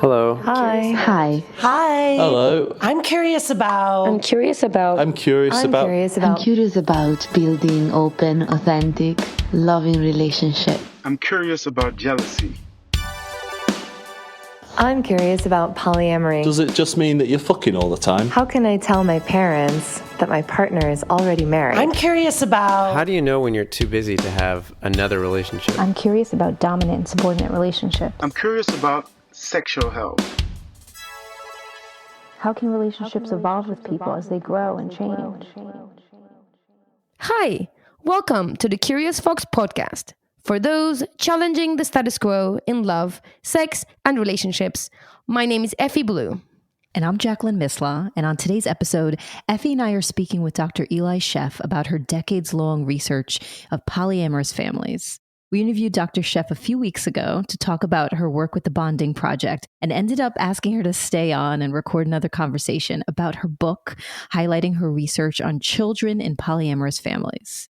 Hello. Hi. Hi. Hi. Hello. I'm curious about Building open, authentic, loving relationship. I'm curious about jealousy. I'm curious about polyamory. Does it just mean that you're fucking all the time? How can I tell my parents that my partner is already married? I'm curious about How do you know when you're too busy to have another relationship? I'm curious about dominant and subordinate relationships. I'm curious about sexual health. How can relationships evolve with people as they grow and change? Hi, welcome to the Curious Fox podcast. For those challenging the status quo in love, sex, and relationships, my name is Effy Blue. And I'm Jacqueline Misla, and on today's episode, Effy and I are speaking with Dr. Eli Sheff about her decades-long research of polyamorous families. We interviewed Dr. Sheff a few weeks ago to talk about her work with the Bonding Project and ended up asking her to stay on and record another conversation about her book, highlighting her research on children in polyamorous families.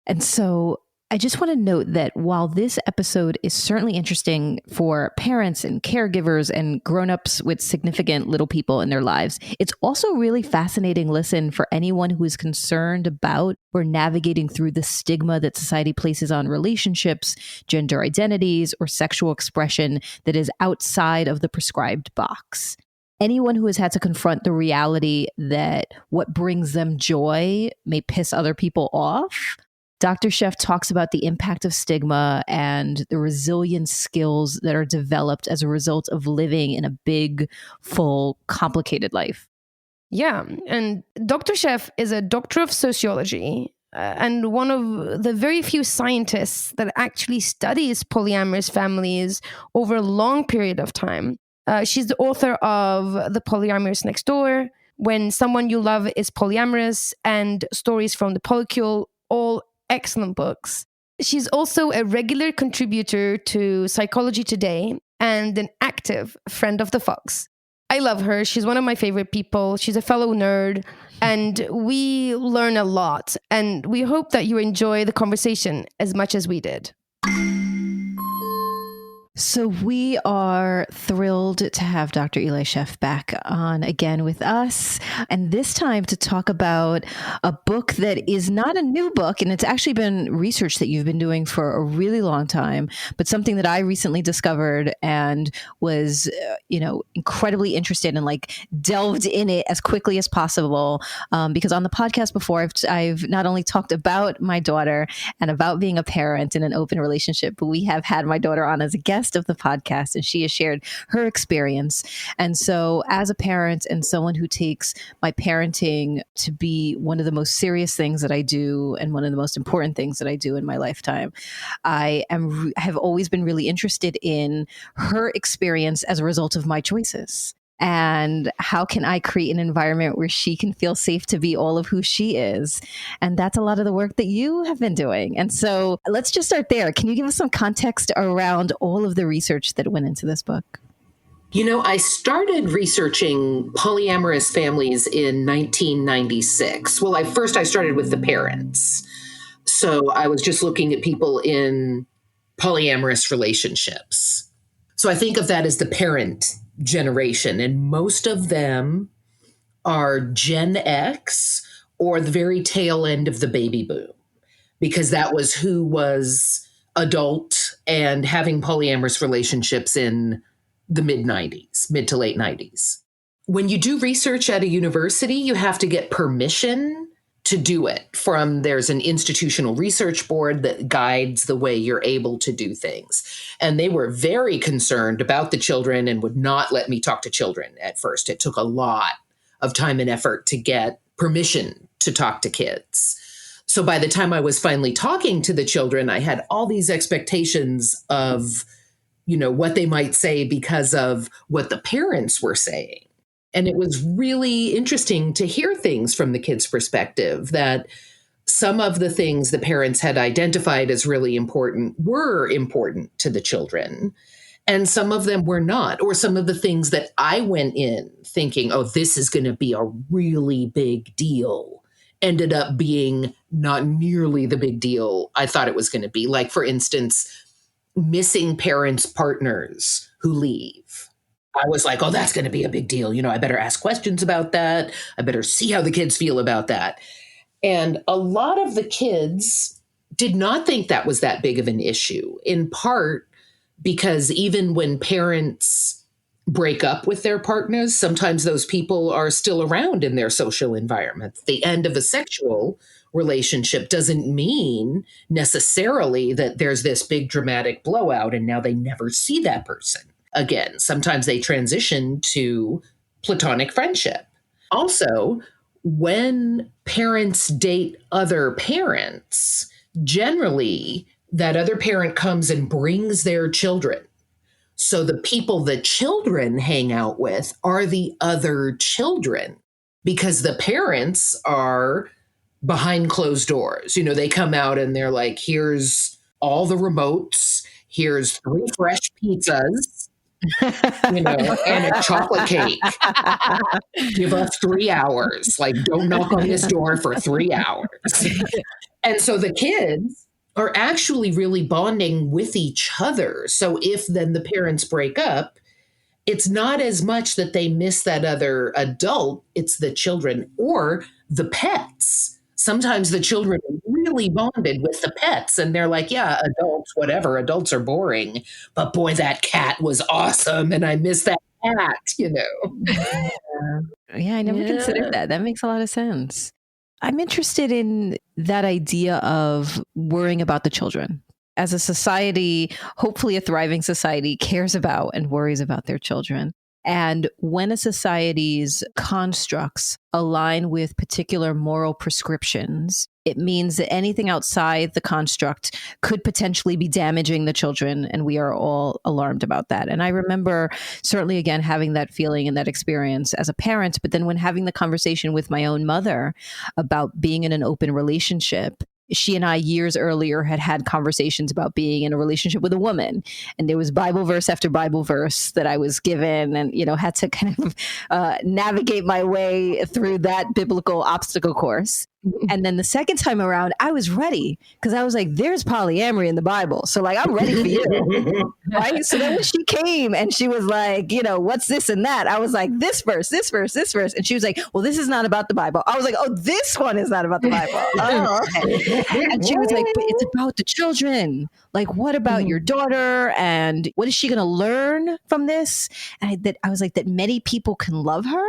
And so I just want to note that while this episode is certainly interesting for parents and caregivers and grown-ups with significant little people in their lives, it's also a really fascinating listen for anyone who is concerned about or navigating through the stigma that society places on relationships, gender identities, or sexual expression that is outside of the prescribed box. Anyone who has had to confront the reality that what brings them joy may piss other people off. Dr. Sheff talks about the impact of stigma and the resilience skills that are developed as a result of living in a big, full, complicated life. Yeah, and Dr. Sheff is a doctor of sociology and one of the very few scientists that actually studies polyamorous families over a long period of time. She's the author of The Polyamorist Next Door, When Someone You Love is Polyamorous, and Stories from the Polycule, all excellent books. She's also a regular contributor to Psychology Today and an active friend of the Fox. I love her. She's one of my favorite people. She's a fellow nerd, and we learn a lot. And we hope that you enjoy the conversation as much as we did. So we are thrilled to have Dr. Eli Sheff back on again with us, and this time to talk about a book that is not a new book, and it's actually been research that you've been doing for a really long time, but something that I recently discovered and was, incredibly interested in, delved in it as quickly as possible, because on the podcast before, I've not only talked about my daughter and about being a parent in an open relationship, but we have had my daughter on as a guest of the podcast, and she has shared her experience. And so as a parent and someone who takes my parenting to be one of the most serious things that I do and one of the most important things that I do in my lifetime, I have always been really interested in her experience as a result of my choices. And how can I create an environment where she can feel safe to be all of who she is? And that's a lot of the work that you have been doing. And so let's just start there. Can you give us some context around all of the research that went into this book? I started researching polyamorous families in 1996. Well, I started with the parents. So I was just looking at people in polyamorous relationships. So I think of that as the parent generation, and most of them are Gen X or the very tail end of the baby boom, because that was who was adult and having polyamorous relationships in the mid to late 90s. When you do research at a university, you have to get permission to do it there's an institutional research board that guides the way you're able to do things. And they were very concerned about the children and would not let me talk to children at first. It took a lot of time and effort to get permission to talk to kids. So by the time I was finally talking to the children, I had all these expectations of, what they might say because of what the parents were saying. And it was really interesting to hear things from the kids' perspective, that some of the things the parents had identified as really important were important to the children, and some of them were not. Or some of the things that I went in thinking, oh, this is going to be a really big deal, ended up being not nearly the big deal I thought it was going to be. Like, for instance, missing parents' partners who leave. I was like, oh, that's going to be a big deal. I better ask questions about that. I better see how the kids feel about that. And a lot of the kids did not think that was that big of an issue, in part because even when parents break up with their partners, sometimes those people are still around in their social environment. The end of a sexual relationship doesn't mean necessarily that there's this big dramatic blowout and now they never see that person again. Sometimes they transition to platonic friendship. Also, when parents date other parents, generally that other parent comes and brings their children. So the people the children hang out with are the other children because the parents are behind closed doors. They come out and they're like, here's all the remotes, here's 3 fresh pizzas, and a chocolate cake. Give us 3 hours. Like, don't knock on this door for 3 hours. And so the kids are actually really bonding with each other. So if then the parents break up, it's not as much that they miss that other adult, it's the children or the pets. Sometimes the children are really bonded with the pets and they're like, yeah, adults, whatever, adults are boring. But boy, that cat was awesome and I miss that cat, Yeah, I never considered that. That makes a lot of sense. I'm interested in that idea of worrying about the children. As a society, hopefully a thriving society cares about and worries about their children. And when a society's constructs align with particular moral prescriptions, it means that anything outside the construct could potentially be damaging the children. And we are all alarmed about that. And I remember certainly, again, having that feeling and that experience as a parent. But then when having the conversation with my own mother about being in an open relationship, she and I years earlier had conversations about being in a relationship with a woman. And there was Bible verse after Bible verse that I was given and, had to kind of navigate my way through that biblical obstacle course. And then the second time around, I was ready because I was like, there's polyamory in the Bible. So like, I'm ready for you. Right. So then when she came and she was like, what's this and that? I was like, this verse, this verse, this verse. And she was like, well, this is not about the Bible. I was like, oh, this one is not about the Bible. Oh, okay. And she was like, but it's about the children. Like, what about your daughter? And what is she going to learn from this? And I was like, that many people can love her.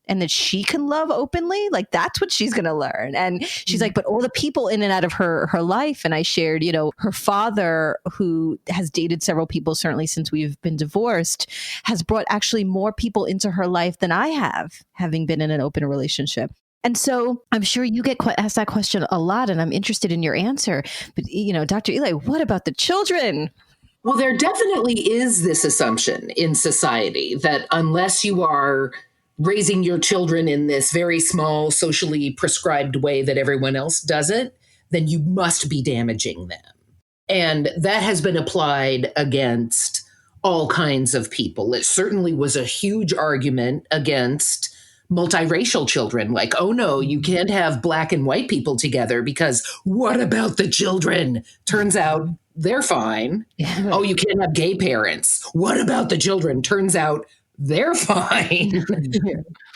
And that she can love openly, like that's what she's going to learn. And she's like, but all the people in and out of her life. And I shared, her father, who has dated several people, certainly since we've been divorced, has brought actually more people into her life than I have, having been in an open relationship. And so I'm sure you get asked that question a lot, and I'm interested in your answer. But, Dr. Eli, what about the children? Well, there definitely is this assumption in society that unless you are raising your children in this very small, socially prescribed way that everyone else does it, then you must be damaging them. And that has been applied against all kinds of people. It certainly was a huge argument against multiracial children. Like, oh no, you can't have black and white people together because what about the children? Turns out they're fine. Yeah. Oh, you can't have gay parents. What about the children? Turns out they're fine.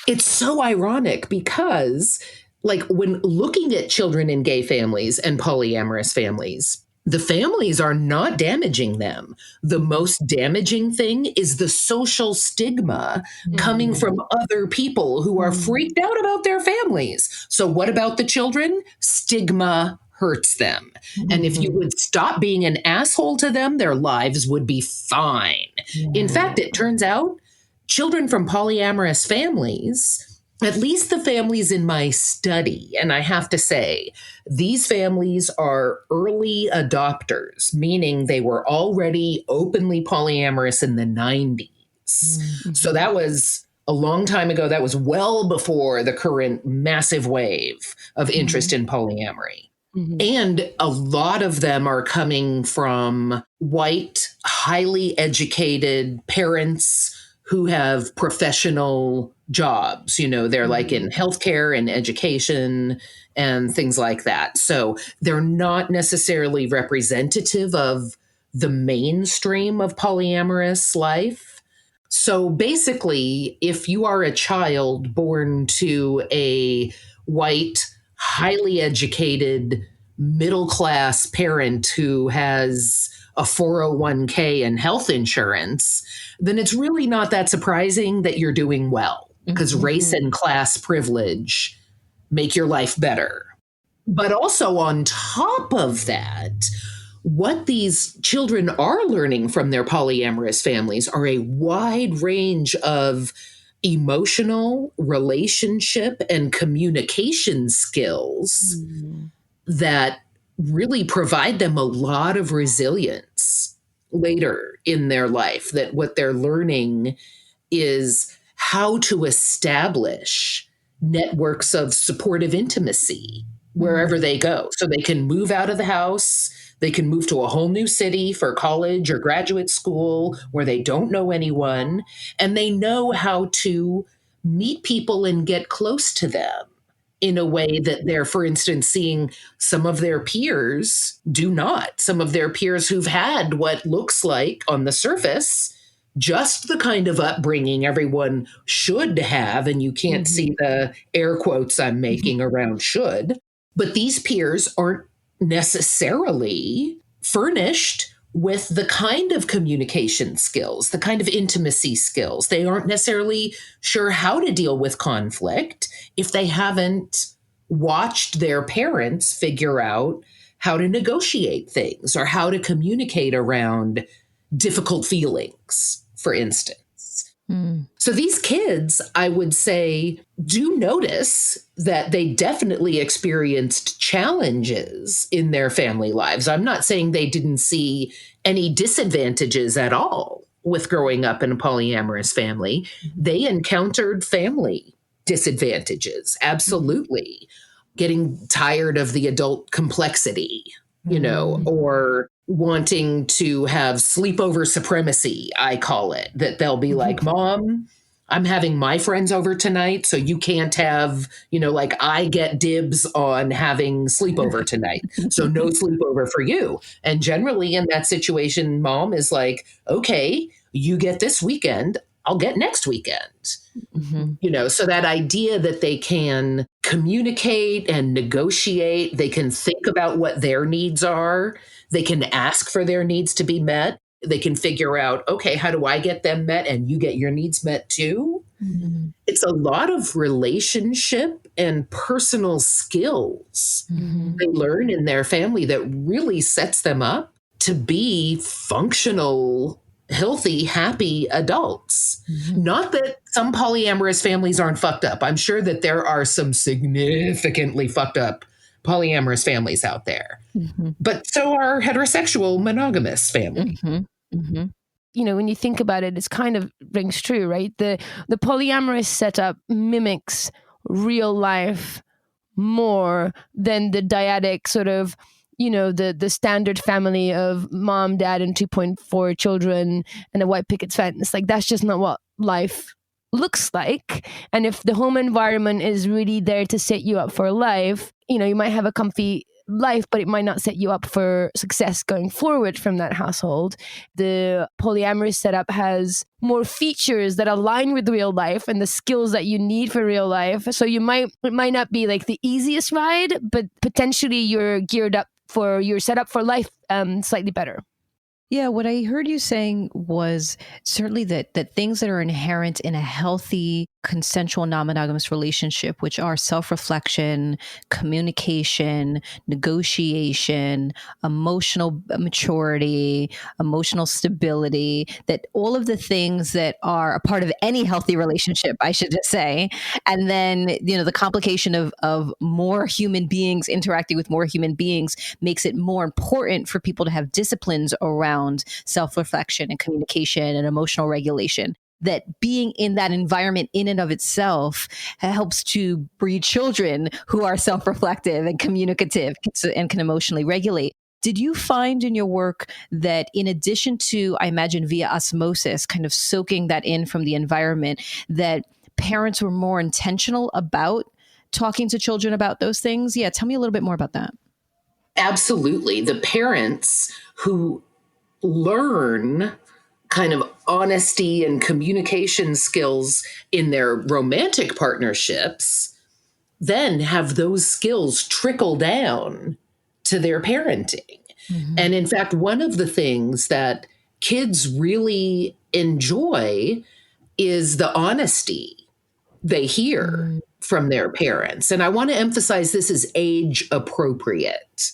It's so ironic because, like, when looking at children in gay families and polyamorous families, the families are not damaging them. The most damaging thing is the social stigma coming from other people who are freaked out about their families. So what about the children? Stigma hurts them. And if you would stop being an asshole to them, their lives would be fine. In fact, it turns out children from polyamorous families, at least the families in my study, and I have to say, these families are early adopters, meaning they were already openly polyamorous in the 90s. So that was a long time ago. That was well before the current massive wave of interest in polyamory. And a lot of them are coming from white, highly educated parents who have professional jobs. They're like in healthcare and education and things like that. So they're not necessarily representative of the mainstream of polyamorous life. So basically, if you are a child born to a white, highly educated, middle class parent who has a 401k and health insurance, then it's really not that surprising that you're doing well, because race and class privilege make your life better. But also on top of that, what these children are learning from their polyamorous families are a wide range of emotional, relationship, and communication skills that really provide them a lot of resilience later in their life. That what they're learning is how to establish networks of supportive intimacy wherever they go. So they can move out of the house, they can move to a whole new city for college or graduate school where they don't know anyone, and they know how to meet people and get close to them in a way that they're, for instance, seeing some of their peers do not. Some of their peers who've had what looks like on the surface just the kind of upbringing everyone should have, and you can't see the air quotes I'm making around should, but these peers aren't necessarily furnished with the kind of communication skills, the kind of intimacy skills. They aren't necessarily sure how to deal with conflict if they haven't watched their parents figure out how to negotiate things or how to communicate around difficult feelings, for instance. So these kids, I would say, do notice that they definitely experienced challenges in their family lives. I'm not saying they didn't see any disadvantages at all with growing up in a polyamorous family. They encountered family disadvantages, absolutely. Getting tired of the adult complexity, or wanting to have sleepover supremacy, I call it, that they'll be like, Mom, I'm having my friends over tonight, so you can't have, I get dibs on having sleepover tonight. So no sleepover for you. And generally in that situation, Mom is like, okay, you get this weekend, I'll get next weekend. So that idea that they can communicate and negotiate, they can think about what their needs are, they can ask for their needs to be met, they can figure out, okay, how do I get them met and you get your needs met too? It's a lot of relationship and personal skills they learn in their family that really sets them up to be functional, healthy, happy adults. Not that some polyamorous families aren't fucked up. I'm sure that there are some significantly fucked up polyamorous families out there. But so are heterosexual monogamous families. When you think about it, it's kind of rings true, right? The polyamorous setup mimics real life more than the dyadic sort of, the standard family of mom, dad, and 2.4 children and a white picket fence. Like, that's just not what life looks like. And if the home environment is really there to set you up for life, you might have a comfy life, but it might not set you up for success going forward from that household. The polyamorous setup has more features that align with real life and the skills that you need for real life. So it might not be like the easiest ride, but potentially you're set up for life slightly better. Yeah, what I heard you saying was certainly that things that are inherent in a healthy, consensual, non-monogamous relationship, which are self-reflection, communication, negotiation, emotional maturity, emotional stability, that all of the things that are a part of any healthy relationship, I should just say. And then, the complication of more human beings interacting with more human beings makes it more important for people to have disciplines around self-reflection and communication and emotional regulation. That being in that environment in and of itself helps to breed children who are self-reflective and communicative and can emotionally regulate. Did you find in your work that in addition to, I imagine via osmosis, kind of soaking that in from the environment, that parents were more intentional about talking to children about those things? Yeah, tell me a little bit more about that. Absolutely. The parents who learn kind of honesty and communication skills in their romantic partnerships, then have those skills trickle down to their parenting. And in fact, one of the things that kids really enjoy is the honesty they hear from their parents. And I want to emphasize this is age appropriate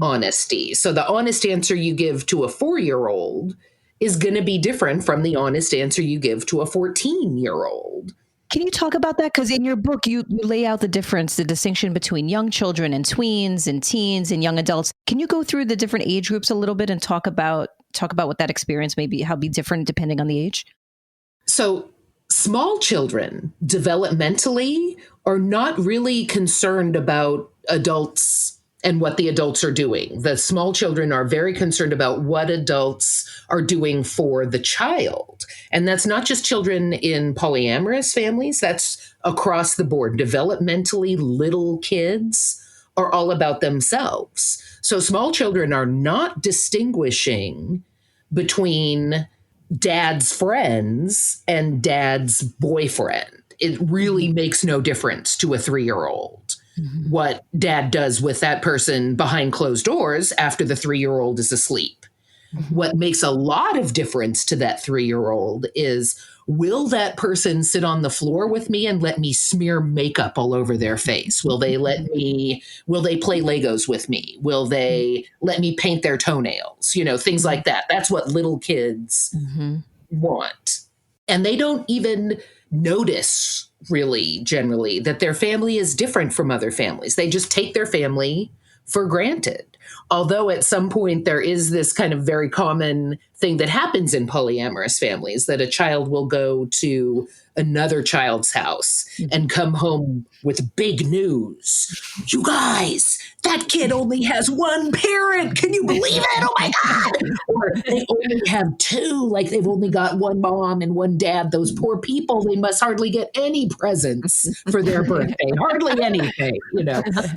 honesty. So the honest answer you give to a 4-year-old is going to be different from the honest answer you give to a 14-year-old. Can you talk about that? Because in your book, you lay out the difference, the distinction between young children and tweens and teens and young adults. Can you go through the different age groups a little bit and talk about what that experience may be, how it be different depending on the age? So small children developmentally are not really concerned about adults and what the adults are doing. The small children are very concerned about what adults are doing for the child. And that's not just children in polyamorous families, that's across the board. Developmentally, little kids are all about themselves. So small children are not distinguishing between dad's friends and dad's boyfriend. It really makes no difference to a 3-year-old what dad does with that person behind closed doors after the 3-year-old is asleep. What makes a lot of difference to that 3-year-old is, will that person sit on the floor with me and let me smear makeup all over their face? Will they play Legos with me? Will they let me paint their toenails? Things like that. That's what little kids want. And they don't even notice, really, generally, that their family is different from other families. They just take their family for granted. Although at some point there is this kind of very common thing that happens in polyamorous families, that a child will go to another child's house and come home with big news. You guys, that kid only has one parent. Can you believe it? Oh my God. Or they only have two, like they've only got one mom and one dad. Those poor people, they must hardly get any presents for their birthday, hardly anything,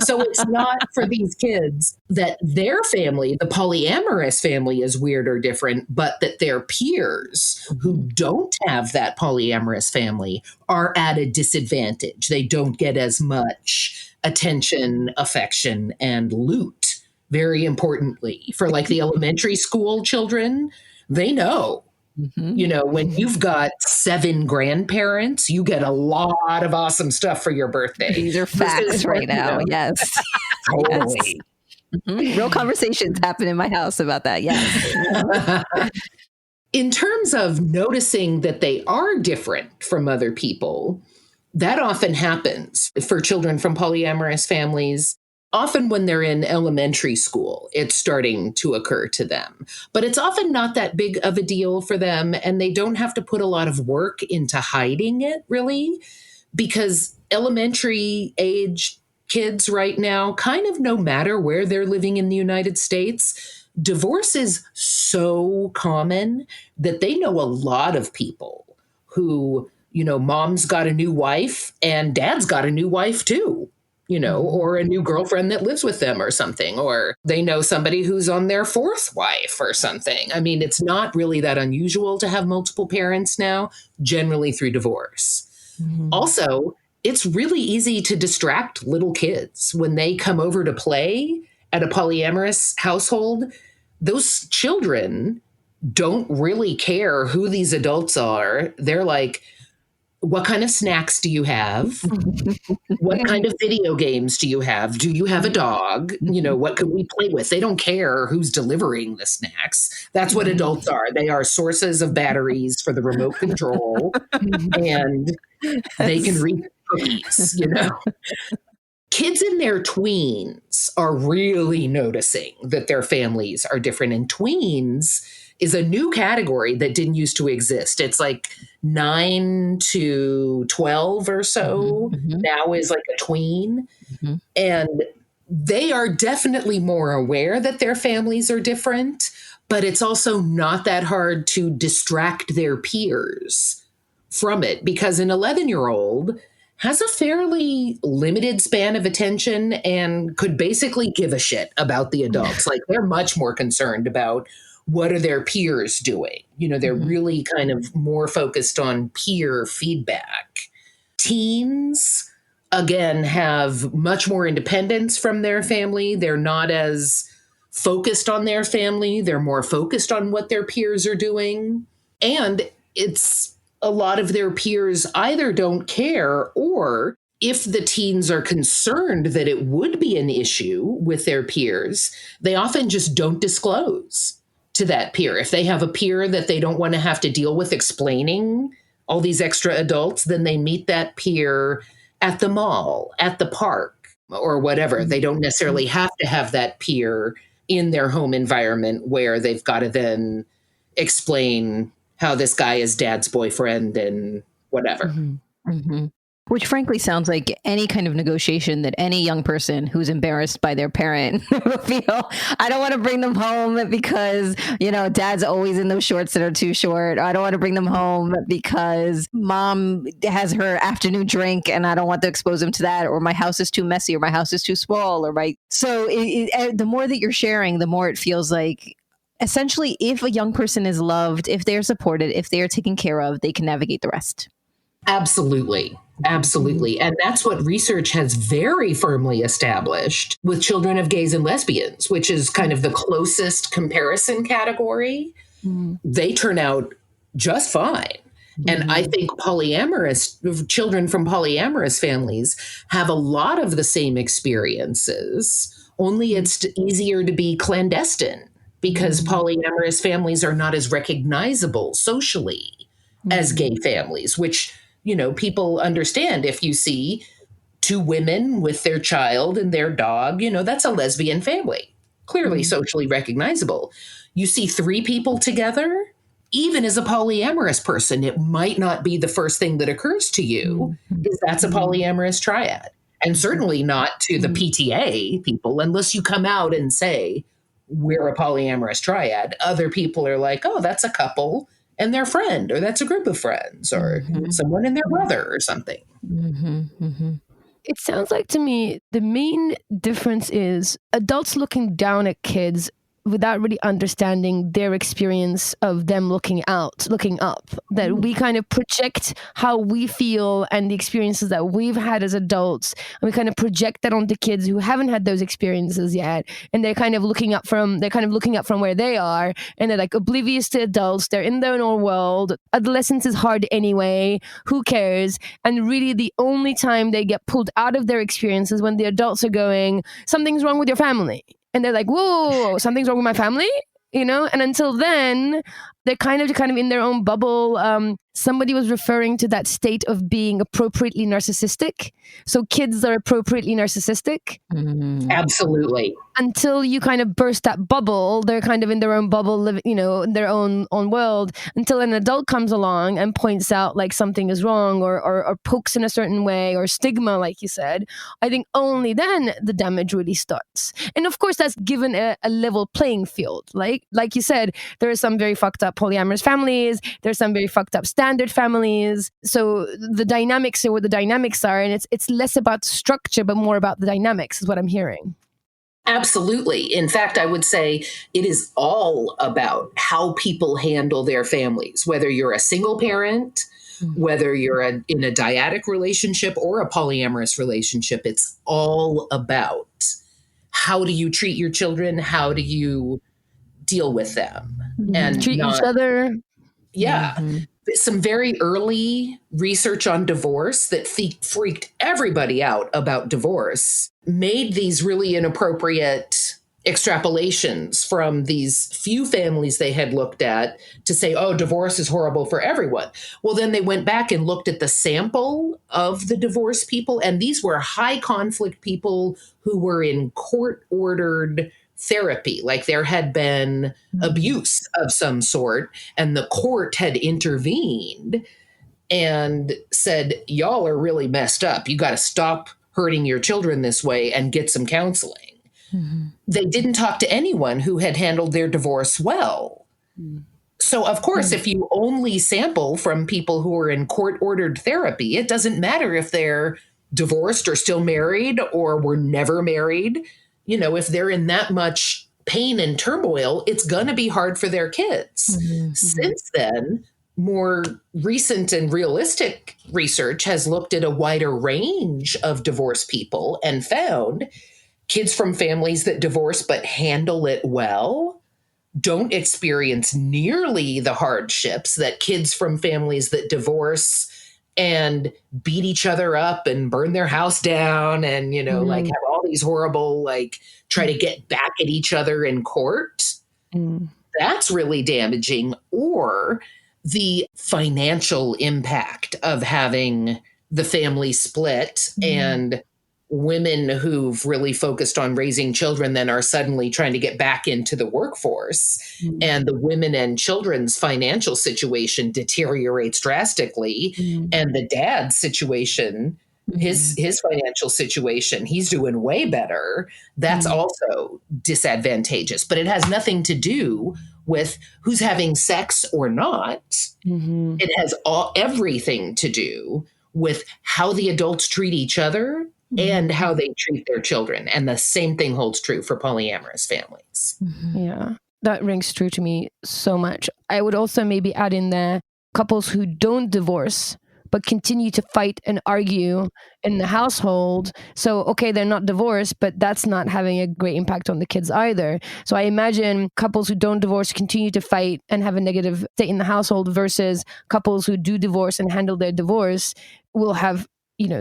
So it's not for these kids that their family, the polyamorous family, is weird or different, but that their peers who don't have that polyamorous family are at a disadvantage. They don't get as much attention, affection, and loot. Very importantly, for like the elementary school children, they know. When you've got 7 grandparents, you get a lot of awesome stuff for your birthday. These are facts right now. Yes. Totally. Yes. Real conversations happen in my house about that. Yes. In terms of noticing that they are different from other people, that often happens for children from polyamorous families. Often when they're in elementary school, it's starting to occur to them. But it's often not that big of a deal for them, and they don't have to put a lot of work into hiding it, really, because elementary age kids right now, kind of no matter where they're living in the United States, divorce is so common that they know a lot of people who, mom's got a new wife and dad's got a new wife too. Or a new girlfriend that lives with them or something, or they know somebody who's on their 4th wife or something. I mean, it's not really that unusual to have multiple parents now, generally through divorce. Also, it's really easy to distract little kids when they come over to play at a polyamorous household. Those children don't really care who these adults are. They're like, what kind of snacks do you have? What kind of video games do you have? Do you have a dog? What can we play with? They don't care who's delivering the snacks. That's what adults are. They are sources of batteries for the remote control, and they can reach cookies, Kids in their tweens are really noticing that their families are different. And tweens is a new category that didn't used to exist. It's like 9 to 12 or so now is like a tween. And they are definitely more aware that their families are different, but it's also not that hard to distract their peers from it, because an 11-year-old has a fairly limited span of attention and could basically give a shit about the adults. Like, they're much more concerned about what are their peers doing? They're really kind of more focused on peer feedback. Teens, again, have much more independence from their family. They're not as focused on their family. They're more focused on what their peers are doing. And it's a lot of their peers either don't care, or if the teens are concerned that it would be an issue with their peers, they often just don't disclose to that peer. If they have a peer that they don't want to have to deal with explaining all these extra adults, then they meet that peer at the mall, at the park, or whatever. They don't necessarily have to have that peer in their home environment where they've got to then explain how this guy is dad's boyfriend and whatever. Which frankly sounds like any kind of negotiation that any young person who's embarrassed by their parent will feel. I don't want to bring them home because, dad's always in those shorts that are too short. Or I don't want to bring them home because mom has her afternoon drink and I don't want to expose them to that. Or my house is too messy, or my house is too small. So the more that you're sharing, the more it feels like essentially if a young person is loved, if they're supported, if they're taken care of, they can navigate the rest. Absolutely. Absolutely. And that's what research has very firmly established with children of gays and lesbians, which is kind of the closest comparison category. They turn out just fine. And I think children from polyamorous families have a lot of the same experiences, only it's easier to be clandestine because polyamorous families are not as recognizable socially as gay families, which people understand. If you see two women with their child and their dog, that's a lesbian family, clearly socially recognizable. You see three people together, even as a polyamorous person, it might not be the first thing that occurs to you is that's a polyamorous triad. And certainly not to the PTA people, unless you come out and say, we're a polyamorous triad. Other people are like, oh, that's a couple and their friend, or that's a group of friends, or someone and their brother or something. It sounds like to me the main difference is adults looking down at kids without really understanding their experience of them looking up, that we kind of project how we feel and the experiences that we've had as adults, and we kind of project that onto kids who haven't had those experiences yet, and they're kind of looking up from where they are, and they're like oblivious to adults. They're in their own world. Adolescence is hard anyway. Who cares? And really the only time they get pulled out of their experiences when the adults are going, something's wrong with your family. And they're like, whoa, something's wrong with my family, And until then, they're kind of in their own bubble. Somebody was referring to that state of being appropriately narcissistic. So kids are appropriately narcissistic. Absolutely. Until you kind of burst that bubble, they're kind of in their own bubble, in their own world, until an adult comes along and points out like something is wrong or pokes in a certain way, or stigma, like you said. I think only then the damage really starts. And of course, that's given a level playing field. Like you said, there are some very fucked up polyamorous families. There's some very fucked up standard families. So the dynamics are what the dynamics are, and it's less about structure, but more about the dynamics is what I'm hearing. Absolutely. In fact, I would say it is all about how people handle their families, whether you're a single parent, whether you're in a dyadic relationship or a polyamorous relationship. It's all about how do you treat your children? How do you deal with them? And treat each other. Yeah. Some very early research on divorce that freaked everybody out about divorce made these really inappropriate extrapolations from these few families they had looked at to say, oh, divorce is horrible for everyone. Well, then they went back and looked at the sample of the divorced people, and these were high conflict people who were in court-ordered therapy, like there had been abuse of some sort, and the court had intervened and said, y'all are really messed up. You got to stop hurting your children this way and get some counseling. They didn't talk to anyone who had handled their divorce well. So, of course, if you only sample from people who are in court-ordered therapy, it doesn't matter if they're divorced or still married or were never married. If they're in that much pain and turmoil, it's going to be hard for their kids. Since then, more recent and realistic research has looked at a wider range of divorced people and found kids from families that divorce but handle it well don't experience nearly the hardships that kids from families that divorce and beat each other up and burn their house down and, like have all these horrible, like try to get back at each other in court. That's really damaging. Or the financial impact of having the family split and women who've really focused on raising children then are suddenly trying to get back into the workforce. And the women and children's financial situation deteriorates drastically. And the dad's situation, his financial situation, he's doing way better. That's also disadvantageous. But it has nothing to do with who's having sex or not. It has everything to do with how the adults treat each other and how they treat their children. And the same thing holds true for polyamorous families. Yeah, that rings true to me so much. I would also maybe add in there couples who don't divorce but continue to fight and argue in the household. So, okay, they're not divorced, but that's not having a great impact on the kids either. So I imagine couples who don't divorce continue to fight and have a negative state in the household versus couples who do divorce and handle their divorce will have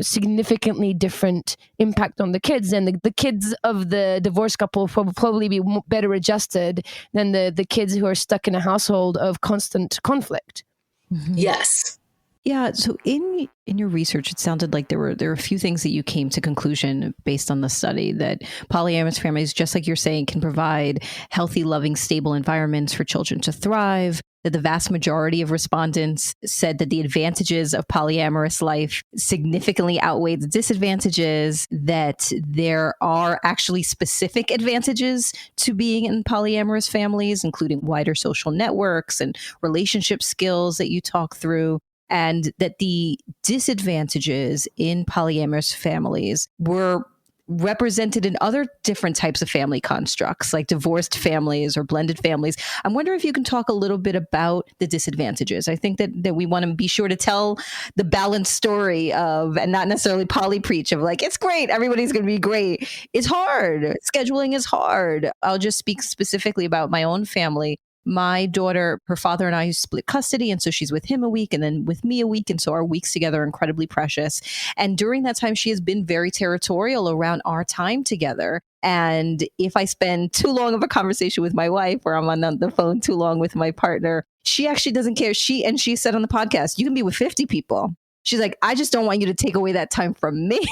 significantly different impact on the kids. And the kids of the divorced couple will probably be better adjusted than the kids who are stuck in a household of constant conflict. Yes. Yeah. So in your research, it sounded like there were a few things that you came to conclusion based on the study that polyamorous families, just like you're saying, can provide healthy, loving, stable environments for children to thrive. That the vast majority of respondents said that the advantages of polyamorous life significantly outweigh the disadvantages, that there are actually specific advantages to being in polyamorous families, including wider social networks and relationship skills that you talk through, and that the disadvantages in polyamorous families were represented in other different types of family constructs, like divorced families or blended families. I'm wondering if you can talk a little bit about the disadvantages. I think that we want to be sure to tell the balanced story of, and not necessarily poly preach of like, it's great, everybody's going to be great. It's hard. Scheduling is hard. I'll just speak specifically about my own family. My daughter, her father and I split custody. And so she's with him a week and then with me a week. And so our weeks together are incredibly precious. And during that time, she has been very territorial around our time together. And if I spend too long of a conversation with my wife or I'm on the phone too long with my partner, she actually doesn't care. She said on the podcast, you can be with 50 people. She's like, I just don't want you to take away that time from me.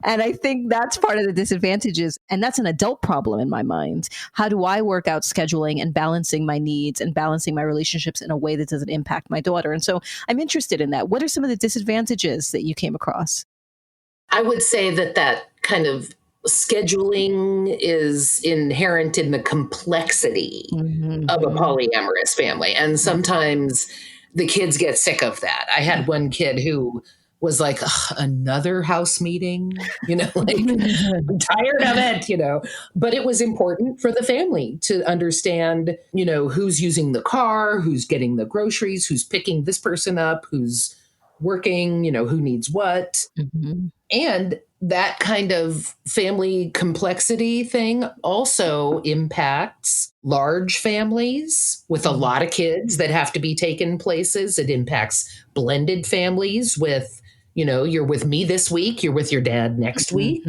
And I think that's part of the disadvantages. And that's an adult problem in my mind. How do I work out scheduling and balancing my needs and balancing my relationships in a way that doesn't impact my daughter? And so I'm interested in that. What are some of the disadvantages that you came across? I would say that kind of scheduling is inherent in the complexity of a polyamorous family. And sometimes the kids get sick of that. I had one kid who was like, another house meeting, like I'm tired of it, but it was important for the family to understand, who's using the car, who's getting the groceries, who's picking this person up, who's working, who needs what. And that kind of family complexity thing also impacts large families with a lot of kids that have to be taken places. It impacts blended families with, you're with me this week, you're with your dad next week.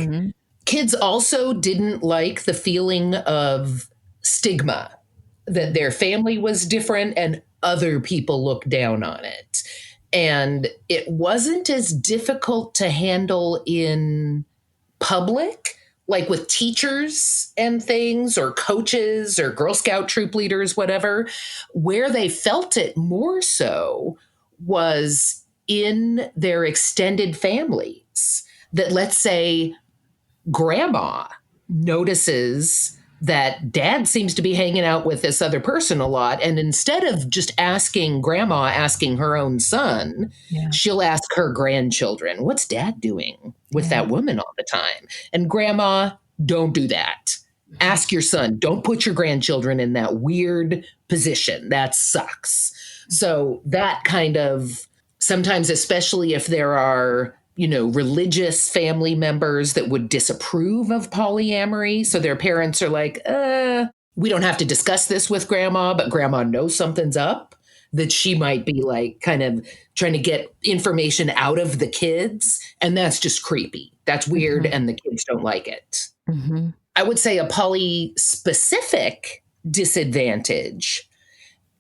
Kids also didn't like the feeling of stigma, that their family was different and other people looked down on it. And it wasn't as difficult to handle in public, like with teachers and things, or coaches or Girl Scout troop leaders, whatever. Where they felt it more so was in their extended families. That, let's say, grandma notices that dad seems to be hanging out with this other person a lot. And instead of just asking her own son, she'll ask her grandchildren, what's dad doing with that woman all the time? And grandma, don't do that. Ask your son, don't put your grandchildren in that weird position. That sucks. So that kind of, sometimes, especially if there are, religious family members that would disapprove of polyamory. So their parents are like, we don't have to discuss this with grandma, but grandma knows something's up, that she might be like kind of trying to get information out of the kids. And that's just creepy. That's weird. And the kids don't like it. I would say a poly-specific disadvantage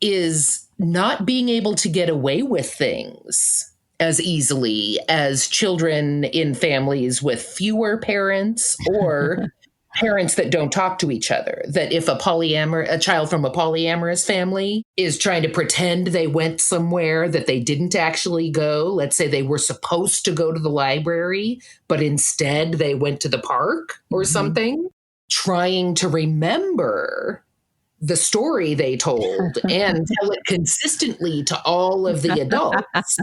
is not being able to get away with things as easily as children in families with fewer parents or parents that don't talk to each other. That if a child from a polyamorous family is trying to pretend they went somewhere that they didn't actually go, let's say they were supposed to go to the library, but instead they went to the park or something, trying to remember the story they told and tell it consistently to all of the adults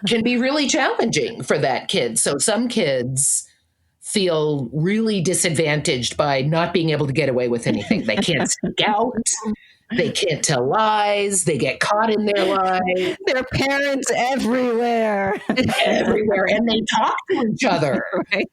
can be really challenging for that kid. So some kids feel really disadvantaged by not being able to get away with anything. They can't speak out. They can't tell lies. They get caught in their lies. There are parents everywhere. Everywhere. And they talk to each other. Right.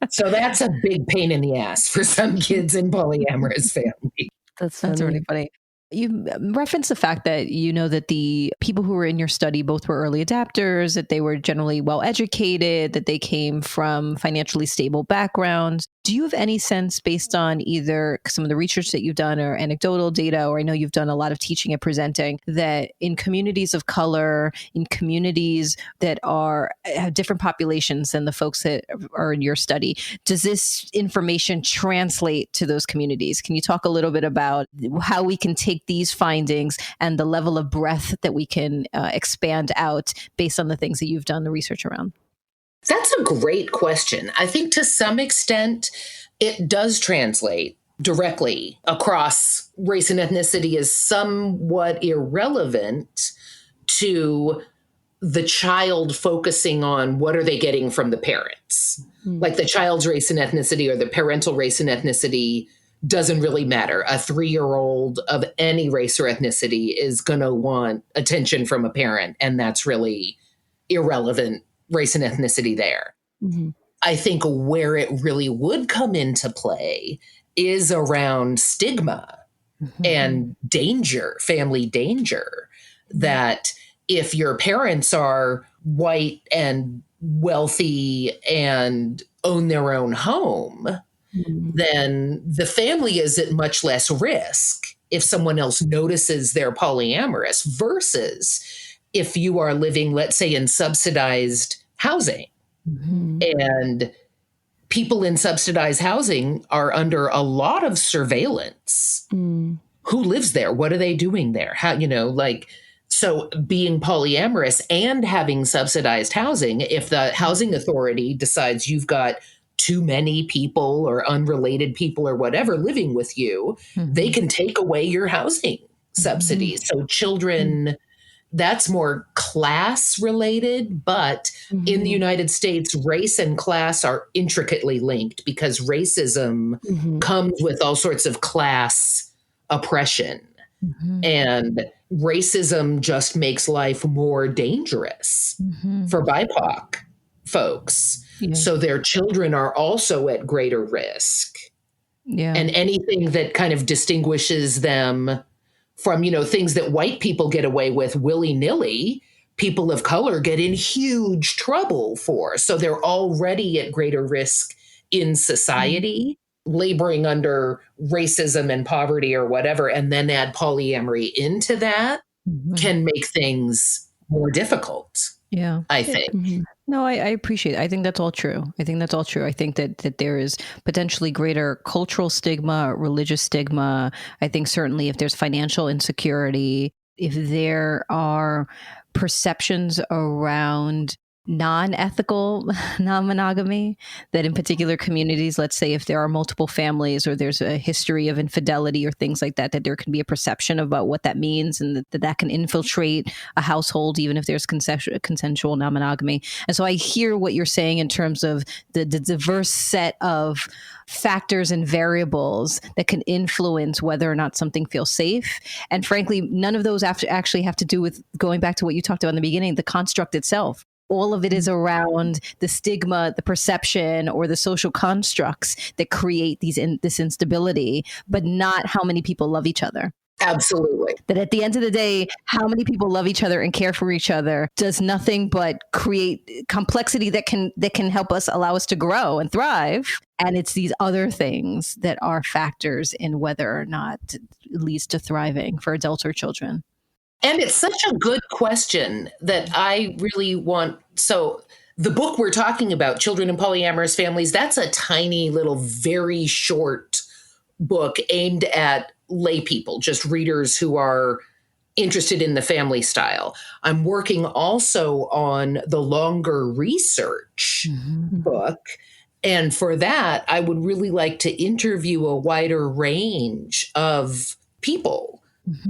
So that's a big pain in the ass for some kids in polyamorous families. That's really funny. You referenced the fact that that the people who were in your study both were early adapters, that they were generally well educated, that they came from financially stable backgrounds. Do you have any sense, based on either some of the research that you've done or anecdotal data, or I know you've done a lot of teaching and presenting, that in communities of color, in communities that have different populations than the folks that are in your study, does this information translate to those communities? Can you talk a little bit about how we can take these findings and the level of breadth that we can expand out based on the things that you've done the research around? That's a great question. I think to some extent, it does translate directly across. Race and ethnicity is somewhat irrelevant to the child focusing on what are they getting from the parents. Like the child's race and ethnicity or the parental race and ethnicity doesn't really matter. A 3-year-old of any race or ethnicity is going to want attention from a parent, and that's really irrelevant race and ethnicity there. I think where it really would come into play is around stigma and danger, family danger, that if your parents are white and wealthy and own their own home, then the family is at much less risk if someone else notices they're polyamorous versus if you are living, let's say, in subsidized housing. And people in subsidized housing are under a lot of surveillance. Who lives there? What are they doing there? How, so being polyamorous and having subsidized housing, if the housing authority decides you've got too many people or unrelated people or whatever living with you, they can take away your housing subsidies. So children, that's more class related, but in the United States, race and class are intricately linked because racism comes with all sorts of class oppression. And racism just makes life more dangerous for BIPOC folks. So their children are also at greater risk. And anything that kind of distinguishes them from, things that white people get away with willy-nilly, people of color get in huge trouble for. So they're already at greater risk in society, laboring under racism and poverty or whatever, and then add polyamory into that can make things more difficult. I think. No, I appreciate it. I think that's all true. I think that there is potentially greater cultural stigma, religious stigma. I think certainly if there's financial insecurity, if there are perceptions around non-ethical non-monogamy, that in particular communities, let's say if there are multiple families or there's a history of infidelity or things like that, that there can be a perception about what that means and that can infiltrate a household, even if there's consensual non-monogamy. And so I hear what you're saying in terms of the diverse set of factors and variables that can influence whether or not something feels safe. And frankly, none of those actually have to do with, going back to what you talked about in the beginning, the construct itself. All of it is around the stigma, the perception, or the social constructs that create this instability, but not how many people love each other. Absolutely. That at the end of the day, how many people love each other and care for each other does nothing but create complexity that can help us, allow us to grow and thrive. And it's these other things that are factors in whether or not it leads to thriving for adults or children. And it's such a good question that I really want. So the book we're talking about, Children in Polyamorous Families, that's a tiny little, very short book aimed at lay people, just readers who are interested in the family style. I'm working also on the longer research book. And for that, I would really like to interview a wider range of people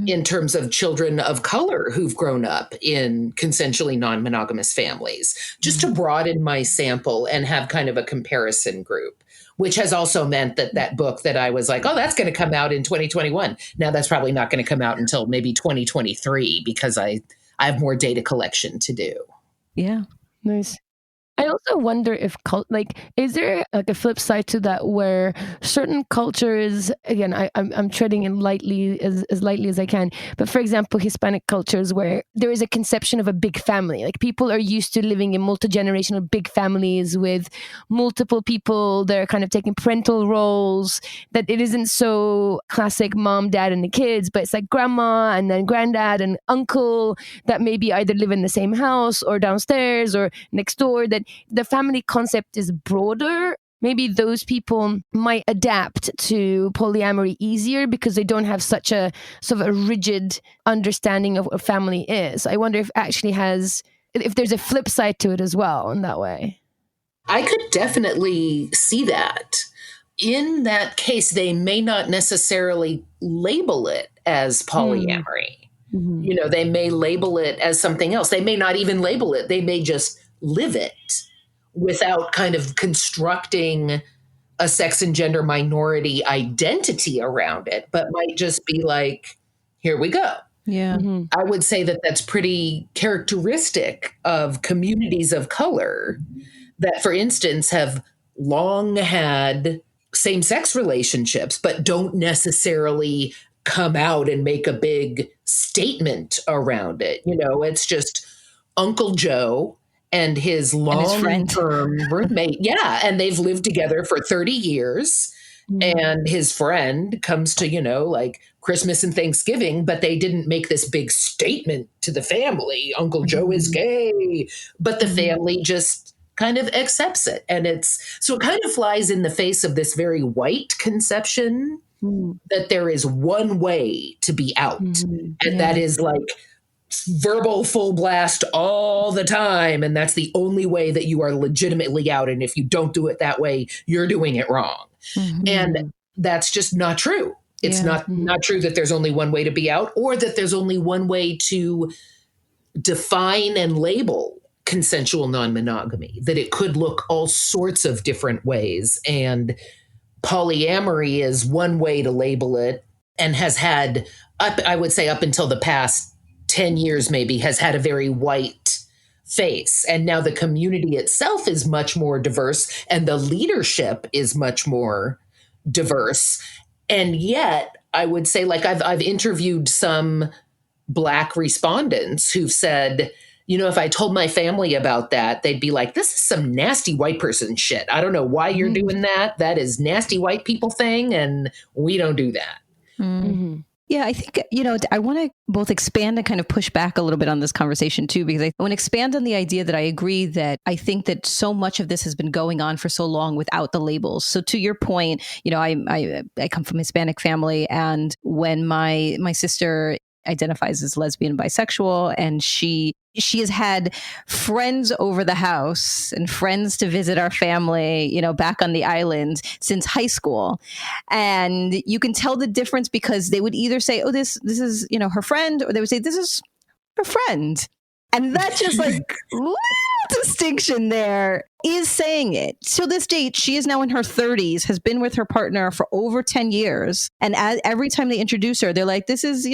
in terms of children of color who've grown up in consensually non-monogamous families, just to broaden my sample and have kind of a comparison group, which has also meant that book that I was like, oh, that's going to come out in 2021. Now that's probably not going to come out until maybe 2023 because I have more data collection to do. Yeah. Nice. I also wonder if is there like a flip side to that where certain cultures, again, I'm treading in lightly as lightly as I can, but for example, Hispanic cultures where there is a conception of a big family, like people are used to living in multi-generational big families with multiple people, they're kind of taking parental roles, that it isn't so classic mom, dad, and the kids, but it's like grandma and then granddad and uncle that maybe either live in the same house or downstairs or next door, that the family concept is broader. Maybe those people might adapt to polyamory easier because they don't have such a sort of a rigid understanding of what family is. I wonder if if there's a flip side to it as well in that way. I could definitely see that. In that case, they may not necessarily label it as polyamory. You know, they may label it as something else. They may not even label it. They may just live it without kind of constructing a sex and gender minority identity around it, but might just be like, here we go. Yeah. I would say that that's pretty characteristic of communities of color that, for instance, have long had same-sex relationships, but don't necessarily come out and make a big statement around it. You know, it's just Uncle Joe and his long-term roommate. Yeah. And they've lived together for 30 years. And his friend comes to, like Christmas and Thanksgiving, but they didn't make this big statement to the family. Uncle Joe is gay, but the family just kind of accepts it. And it kind of flies in the face of this very white conception that there is one way to be out. And that is like verbal full blast all the time. And that's the only way that you are legitimately out. And if you don't do it that way, you're doing it wrong. And that's just not true. It's not true that there's only one way to be out or that there's only one way to define and label consensual non-monogamy, that it could look all sorts of different ways. And polyamory is one way to label it and has had, I would say up until the past 10 years maybe, has had a very white face. And now the community itself is much more diverse and the leadership is much more diverse. And yet I would say, like, I've interviewed some Black respondents who've said, if I told my family about that, they'd be like, this is some nasty white person shit. I don't know why you're doing that. That is nasty white people thing. And we don't do that. Yeah, I think, I want to both expand and kind of push back a little bit on this conversation too, because I want to expand on the idea that I agree that I think that so much of this has been going on for so long without the labels. So to your point, I come from a Hispanic family, and when my sister identifies as lesbian, bisexual, and she has had friends over the house and friends to visit our family, back on the island since high school. And you can tell the difference because they would either say, oh, this is, her friend, or they would say, this is her friend. And that's just like little distinction there is saying it. To this date, she is now in her 30s, has been with her partner for over 10 years. And every time they introduce her, they're like, this is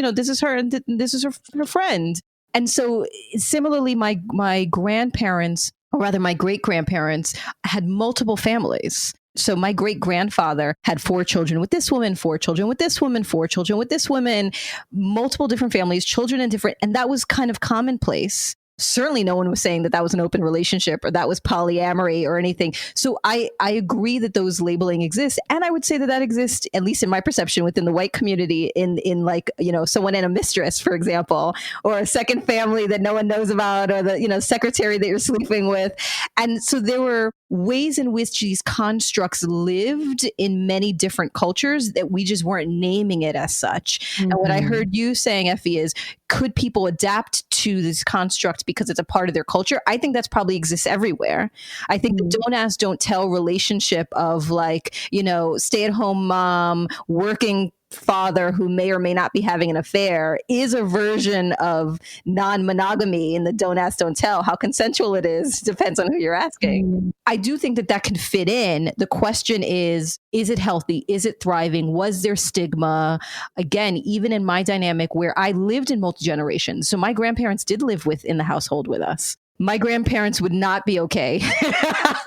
her and this is her friend. And so similarly, my grandparents, or rather my great-grandparents, had multiple families. So my great-grandfather had 4 children with this woman, 4 children with this woman, 4 children with this woman, multiple different families, children in different, and that was kind of commonplace. Certainly no one was saying that was an open relationship or that was polyamory or anything. So I agree that those labeling exists. And I would say that exists, at least in my perception, within the white community in like, someone and a mistress, for example, or a second family that no one knows about, or the, secretary that you're sleeping with. And so there were ways in which these constructs lived in many different cultures that we just weren't naming it as such. Mm-hmm. And what I heard you saying, Effy, is could people adapt to this construct because it's a part of their culture? I think that's probably exists everywhere. I think the don't ask, don't tell relationship of like, stay-at-home mom, working father who may or may not be having an affair is a version of non-monogamy in the don't ask, don't tell. How consensual it is depends on who you're asking. I do think that can fit in. The question is it healthy? Is it thriving? Was there stigma? Again, even in my dynamic where I lived in multi-generations. So my grandparents did live in the household with us. My grandparents would not be okay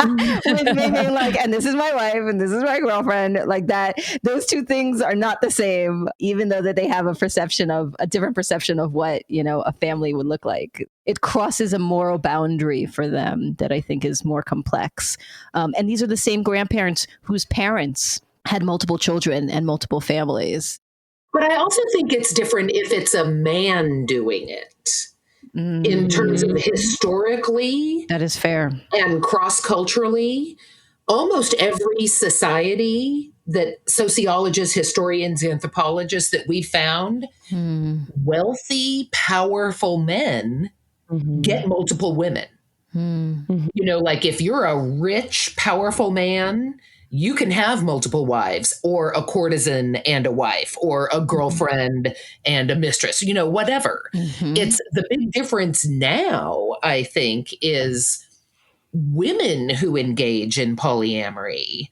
with me being like, and this is my wife and this is my girlfriend, like that. Those two things are not the same, even though that they have a different perception of what, a family would look like. It crosses a moral boundary for them that I think is more complex. And these are the same grandparents whose parents had multiple children and multiple families. But I also think it's different if it's a man doing it. In terms of historically. That is fair. And cross-culturally, almost every society that sociologists, historians, anthropologists that we found, wealthy, powerful men get multiple women. Like if you're a rich, powerful man, you can have multiple wives or a courtesan and a wife or a girlfriend and a mistress, whatever. It's the big difference now, I think, is women who engage in polyamory.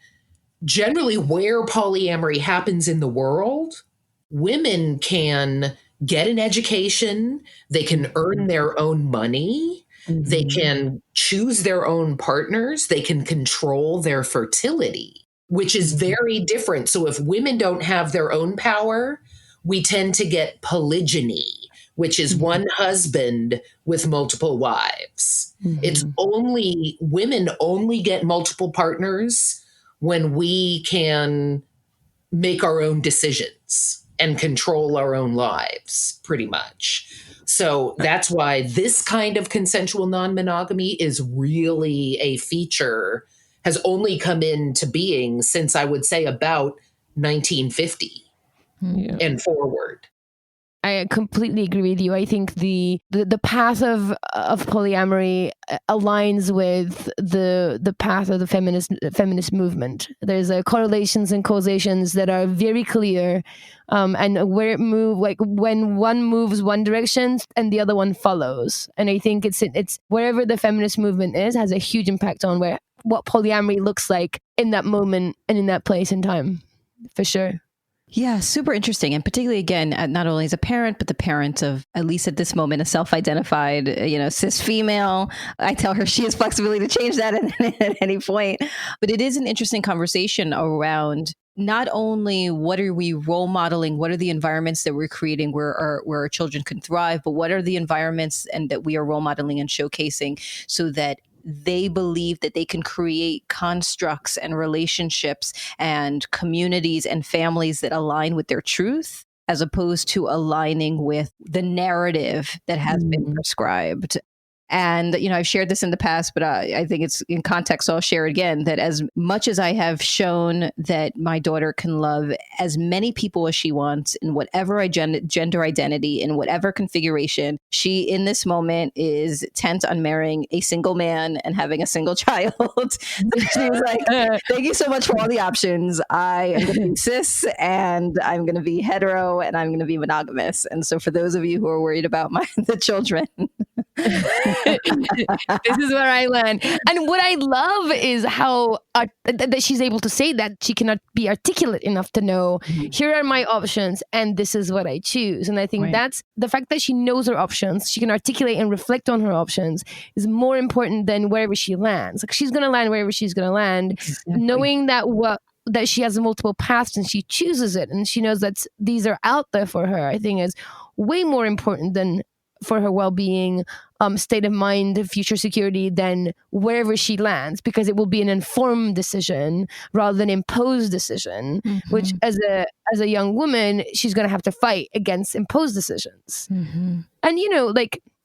Generally, where polyamory happens in the world, women can get an education, they can earn their own money. They can choose their own partners. They can control their fertility, which is very different. So if women don't have their own power, we tend to get polygyny, which is one husband with multiple wives. It's women only get multiple partners when we can make our own decisions and control our own lives, pretty much. So that's why this kind of consensual non-monogamy is really a feature, has only come into being since I would say about 1950 and forward. I completely agree with you. I think the path of polyamory aligns with the path of the feminist movement. There's correlations and causations that are very clear, and where it moves, like when one moves one direction and the other one follows. And I think it's wherever the feminist movement is has a huge impact on what polyamory looks like in that moment and in that place and time, for sure. Yeah, super interesting. And particularly, again, not only as a parent, but the parent of, at least at this moment, a self-identified, cis female. I tell her she has flexibility to change that at any point. But it is an interesting conversation around not only what are we role modeling, what are the environments that we're creating where our children can thrive, but what are the environments and that we are role modeling and showcasing so that they believe that they can create constructs and relationships and communities and families that align with their truth, as opposed to aligning with the narrative that has been prescribed. And, I've shared this in the past, but I think it's in context, so I'll share it again, that as much as I have shown that my daughter can love as many people as she wants in whatever gender identity, in whatever configuration, she in this moment is intent on marrying a single man and having a single child. She was like, thank you so much for all the options. I am going to be cis and I'm going to be hetero and I'm going to be monogamous. And so for those of you who are worried about the children, this is where I land. And what I love is how that she's able to say that. She cannot be articulate enough to know, here are my options and this is what I choose. And I think that's the fact that she knows her options, she can articulate and reflect on her options, is more important than wherever she lands. Like, she's going to land wherever she's going to land, knowing that that she has multiple paths and she chooses it and she knows that these are out there for her, I think is way more important than for her well-being, state of mind, future security, than wherever she lands, because it will be an informed decision rather than imposed decision, which as a young woman, she's going to have to fight against imposed decisions. And,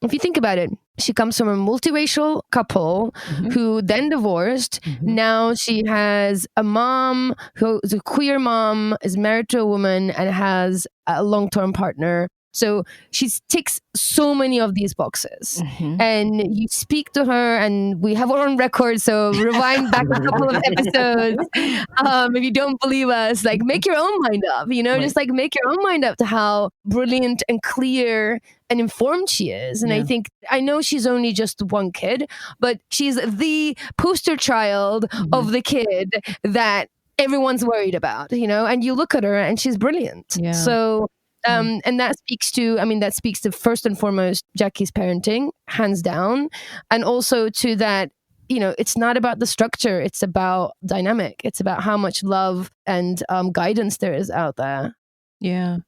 if you think about it, she comes from a multiracial couple who then divorced. Now she has a mom who's a queer mom, is married to a woman and has a long-term partner. So she ticks so many of these boxes. And you speak to her, and we have her on record, so rewind back a couple of episodes. If you don't believe us, make your own mind up, just make your own mind up to how brilliant and clear and informed she is. And I know she's only just one kid, but she's the poster child of the kid that everyone's worried about, and you look at her and she's brilliant. So and that speaks to first and foremost Jackie's parenting, hands down, and also to that, it's not about the structure, it's about dynamic, it's about how much love and guidance there is out there. Yeah.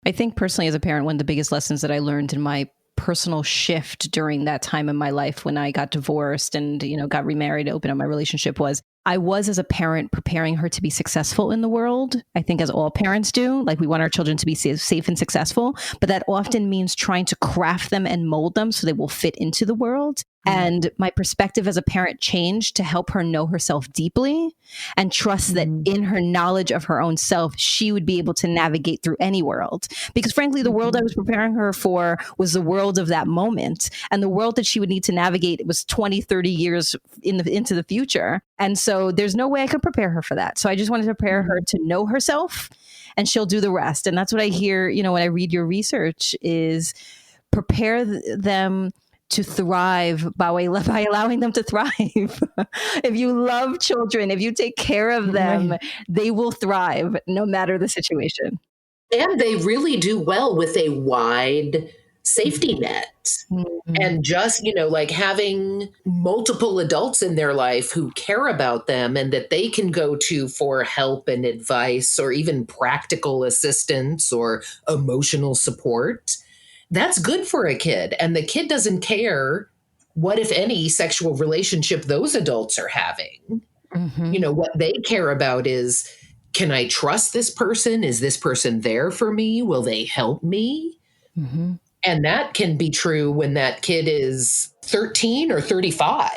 I think personally as a parent, one of the biggest lessons that I learned in my personal shift during that time in my life when I got divorced and, got remarried, opened up my relationship, was I was, as a parent, preparing her to be successful in the world. I think as all parents do, we want our children to be safe and successful, but that often means trying to craft them and mold them so they will fit into the world. And my perspective as a parent changed to help her know herself deeply and trust that in her knowledge of her own self, she would be able to navigate through any world. Because frankly, the world I was preparing her for was the world of that moment. And the world that she would need to navigate was 20, 30 years into the future. And so there's no way I could prepare her for that. So I just wanted to prepare her to know herself, and she'll do the rest. And that's what I hear, when I read your research, is prepare them to thrive by allowing them to thrive. If you love children, if you take care of them, they will thrive no matter the situation. And they really do well with a wide safety net. And just, having multiple adults in their life who care about them and that they can go to for help and advice or even practical assistance or emotional support. That's good for a kid. And the kid doesn't care what, if any, sexual relationship those adults are having. What they care about is, can I trust this person? Is this person there for me? Will they help me? And that can be true when that kid is 13 or 35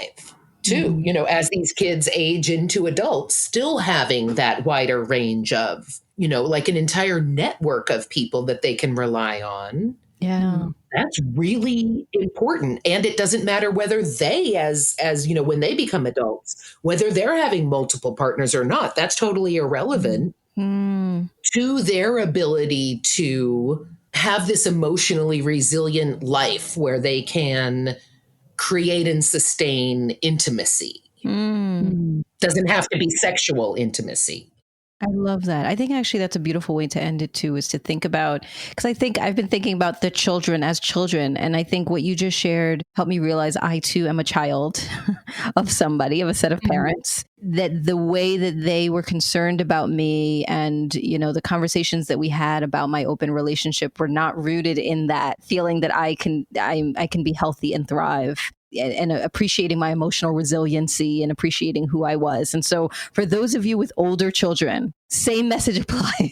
too, as these kids age into adults, still having that wider range of, an entire network of people that they can rely on. Yeah. That's really important. And it doesn't matter whether they, as when they become adults, whether they're having multiple partners or not, that's totally irrelevant to their ability to have this emotionally resilient life where they can create and sustain intimacy. Doesn't have to be sexual intimacy. I love that. I think actually that's a beautiful way to end it too, is to think about, because I think I've been thinking about the children as children. And I think what you just shared helped me realize I too am a child of somebody, of a set of parents, that the way that they were concerned about me and, the conversations that we had about my open relationship were not rooted in that feeling that I can be healthy and thrive. and appreciating my emotional resiliency and appreciating who I was. And so for those of you with older children, same message applies.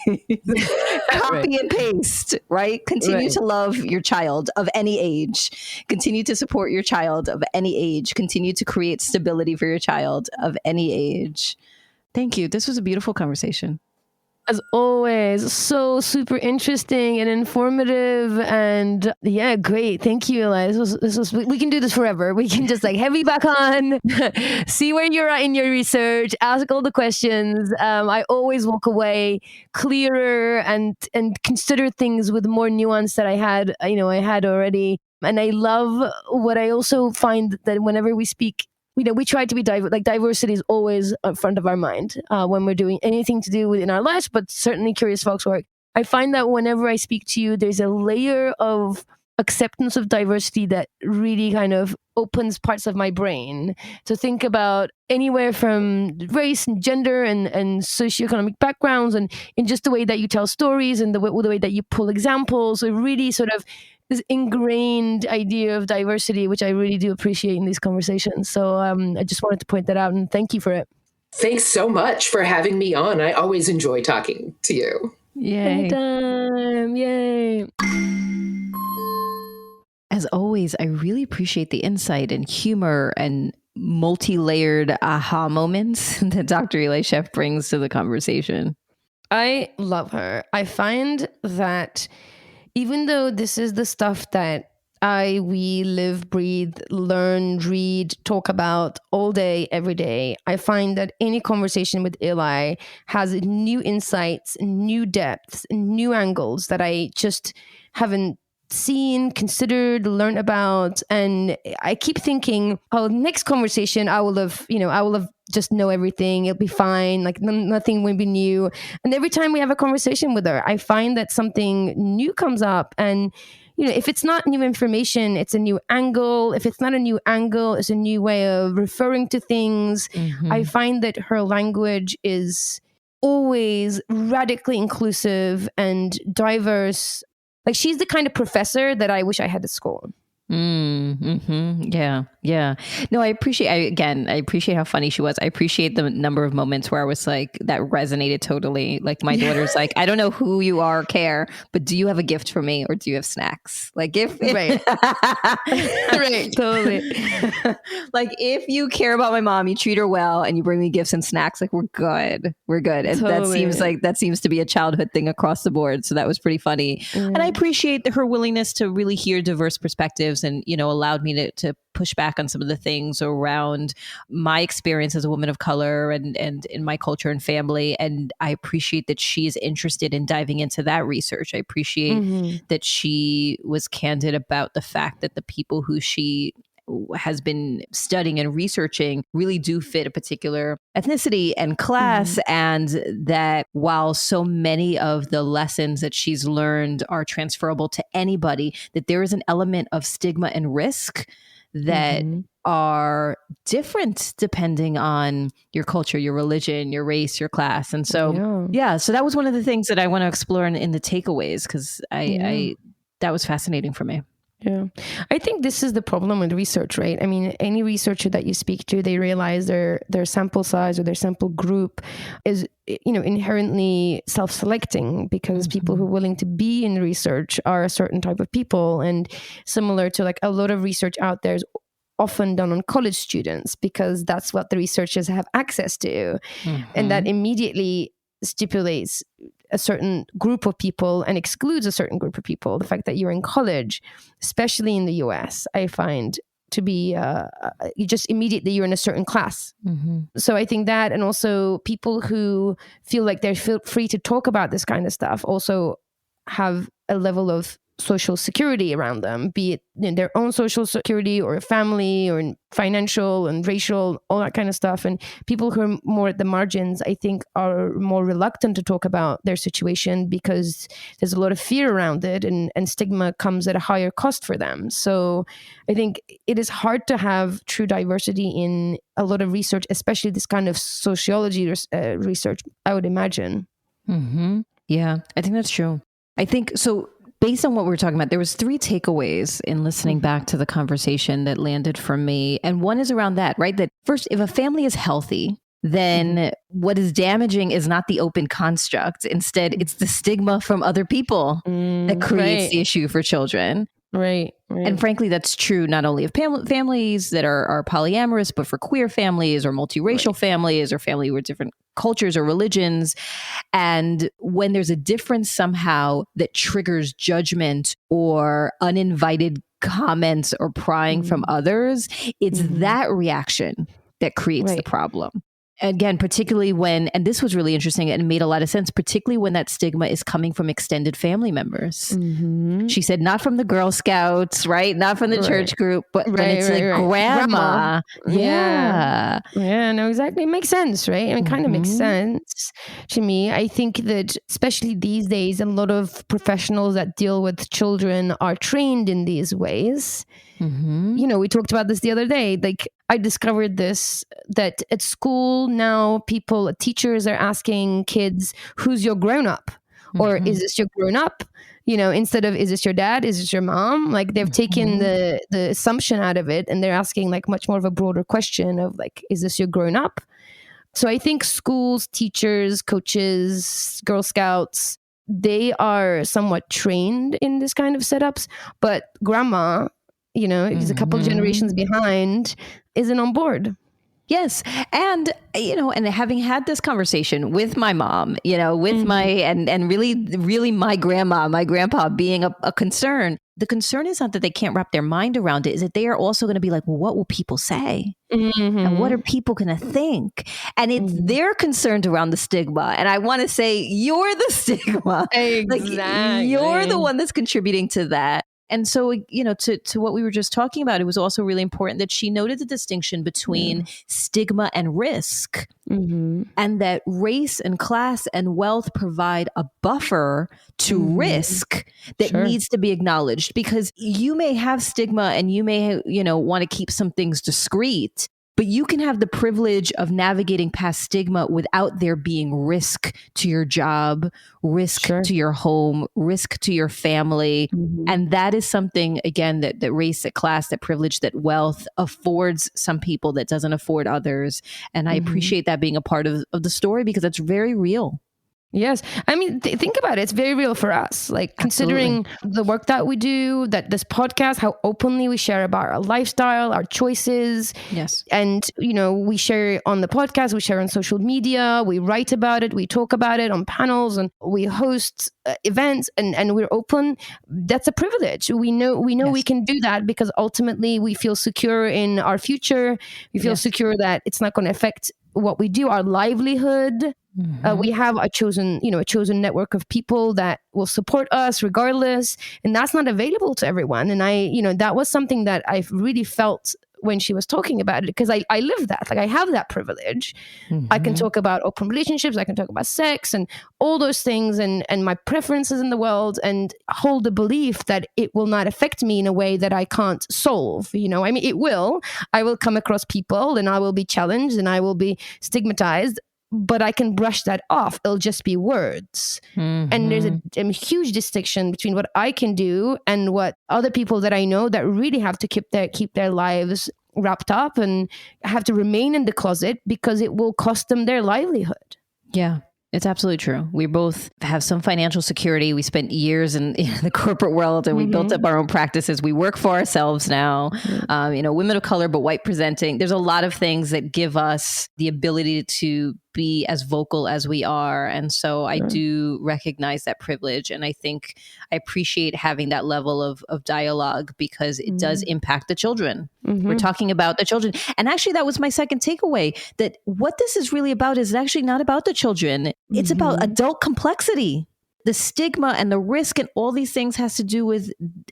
Copy and paste, right? Continue to love your child of any age. Continue to support your child of any age. Continue to create stability for your child of any age. Thank you. This was a beautiful conversation. As always, so super interesting and informative, and yeah, great. Thank you, Eli. We can do this forever. We can just like have you back on, see where you're at in your research, ask all the questions. I always walk away clearer and consider things with more nuance that I had already. And I love what I also find that whenever we speak, we try to be diversity is always up front of our mind when we're doing anything to do within our lives, but certainly Curious Folks work. I find that whenever I speak to you, there's a layer of acceptance of diversity that really kind of opens parts of my brain to think about anywhere from race and gender and socioeconomic backgrounds, and in just the way that you tell stories and the way that you pull examples. So really sort of this ingrained idea of diversity, which I really do appreciate in these conversations. So I just wanted to point that out, and thank you for it. Thanks so much for having me on. I always enjoy talking to you. Yay. Anytime. Yay. As always, I really appreciate the insight and humor and multi-layered aha moments that Dr. Eli Sheff brings to the conversation. I love her. I find that even though this is the stuff that we live, breathe, learn, read, talk about all day, every day, I find that any conversation with Eli has new insights, new depths, new angles that I just haven't seen, considered, learned about. And I keep thinking, next conversation, I will have just know everything. It'll be fine. Like nothing will be new. And every time we have a conversation with her, I find that something new comes up. And, if it's not new information, it's a new angle. If it's not a new angle, it's a new way of referring to things. Mm-hmm. I find that her language is always radically inclusive and diverse. Like she's the kind of professor that I wish I had at school. Yeah. No, I appreciate how funny she was. I appreciate the number of moments where I was like, that resonated totally. Like my daughter's like, I don't know who you are or care, but do you have a gift for me or do you have snacks? Like right. Right. Totally. Like if you care about my mom, you treat her well and you bring me gifts and snacks, like we're good. And totally. that seems to be a childhood thing across the board. So that was pretty funny. And I appreciate her willingness to really hear diverse perspectives and, allowed me to push back on some of the things around my experience as a woman of color and in my culture and family. And I appreciate that she's interested in diving into that research. I appreciate that she was candid about the fact that the people who she has been studying and researching really do fit a particular ethnicity and class, and that while so many of the lessons that she's learned are transferable to anybody, that there is an element of stigma and risk that are different depending on your culture, your religion, your race, your class. And so, so that was one of the things that I want to explore in the takeaways, because I that was fascinating for me. Yeah. I think this is the problem with research, right? I mean, any researcher that you speak to, they realize their sample size or their sample group is, inherently self-selecting, because people who are willing to be in research are a certain type of people. And similar to like a lot of research out there is often done on college students, because that's what the researchers have access to. And that immediately stipulates a certain group of people and excludes a certain group of people. The fact that you're in college, especially in the US, I find to be you just immediately you're in a certain class. So I think that, and also people who feel like they're free to talk about this kind of stuff also have a level of social security around them, be it in their own social security or family or in financial and racial, all that kind of stuff. And people who are more at the margins, I think, are more reluctant to talk about their situation because there's a lot of fear around it, and stigma comes at a higher cost for them. So I think it is hard to have true diversity in a lot of research, especially this kind of sociology research, I would imagine. Yeah, I think that's true. I think so. based on what we were talking about, there was 3 takeaways in listening back to the conversation that landed for me. And one is around that, right? That first, if a family is healthy, then what is damaging is not the open construct. Instead, it's the stigma from other people that creates the issue for children. Right. And frankly, that's true not only of families that are polyamorous, but for queer families or multiracial families or family with different cultures or religions. And when there's a difference somehow that triggers judgment or uninvited comments or prying from others, it's that reaction that creates the problem. Again, particularly when, and this was really interesting and made a lot of sense, particularly when that stigma is coming from extended family members. She said, not from the Girl Scouts, right? Not from the church group, but when it's like grandma. Yeah, no, exactly. It makes sense, right? I mean, it kind of makes sense to me. I think that especially these days, a lot of professionals that deal with children are trained in these ways. You know, we talked about this the other day. Like, I discovered this, that at school now, teachers are asking kids, who's your grown-up? Or is this your grown-up? You know, instead of, is this your dad? Is this your mom? Like, they've taken the assumption out of it, and they're asking like much more of a broader question of like, is this your grown-up? So I think schools, teachers, coaches, Girl Scouts, they are somewhat trained in this kind of setups, but grandma, you know, is a couple generations behind, isn't on board. Yes. And, you know, and having had this conversation with my mom, you know, with my, and really my grandma, my grandpa being a concern, the concern is not that they can't wrap their mind around it, is that they are also going to be like, well, what will people say? And what are people going to think? And it's they're concerned around the stigma. And I want to say, you're the stigma. Exactly. Like, you're the one that's contributing to that. And so, you know, to what we were just talking about, it was also really important that she noted the distinction between stigma and risk, and that race and class and wealth provide a buffer to risk that needs to be acknowledged, because you may have stigma and you may, you know, want to keep some things discreet, but you can have the privilege of navigating past stigma without there being risk to your job, risk to your home, risk to your family. And that is something, again, that race, that class, that privilege, that wealth affords some people that doesn't afford others. And I appreciate that being a part of the story, because it's very real. Yes. I mean, think about it. It's very real for us. Like, considering the work that we do, that this podcast, how openly we share about our lifestyle, our choices. Yes. And, you know, we share on the podcast, we share on social media, we write about it, we talk about it on panels, and we host events, and we're open. That's a privilege. We know we can do that because ultimately we feel secure in our future. We feel secure that it's not going to affect what we do, our livelihood. We have a chosen network of people that will support us regardless, and that's not available to everyone. And that was something that I really felt when she was talking about it, because I live that. Like, I have that privilege. I can talk about open relationships, I can talk about sex and all those things, and my preferences in the world, and hold the belief that it will not affect me in a way that I can't solve. You know, I mean, it will. I will come across people, and I will be challenged, and I will be stigmatized, but I can brush that off. It'll just be words. And there's a huge distinction between what I can do and what other people that I know that really have to keep their lives wrapped up and have to remain in the closet because it will cost them their livelihood. Yeah. It's absolutely true. We both have some financial security. We spent years in the corporate world, and we built up our own practices. We work for ourselves now, women of color, but white presenting. There's a lot of things that give us the ability to be as vocal as we are. And so I do recognize that privilege. And I think I appreciate having that level of dialogue, because it does impact the children. We're talking about the children. And actually, that was my second takeaway, that what this is really about is actually not about the children. It's about adult complexity. The stigma and the risk and all these things has to do with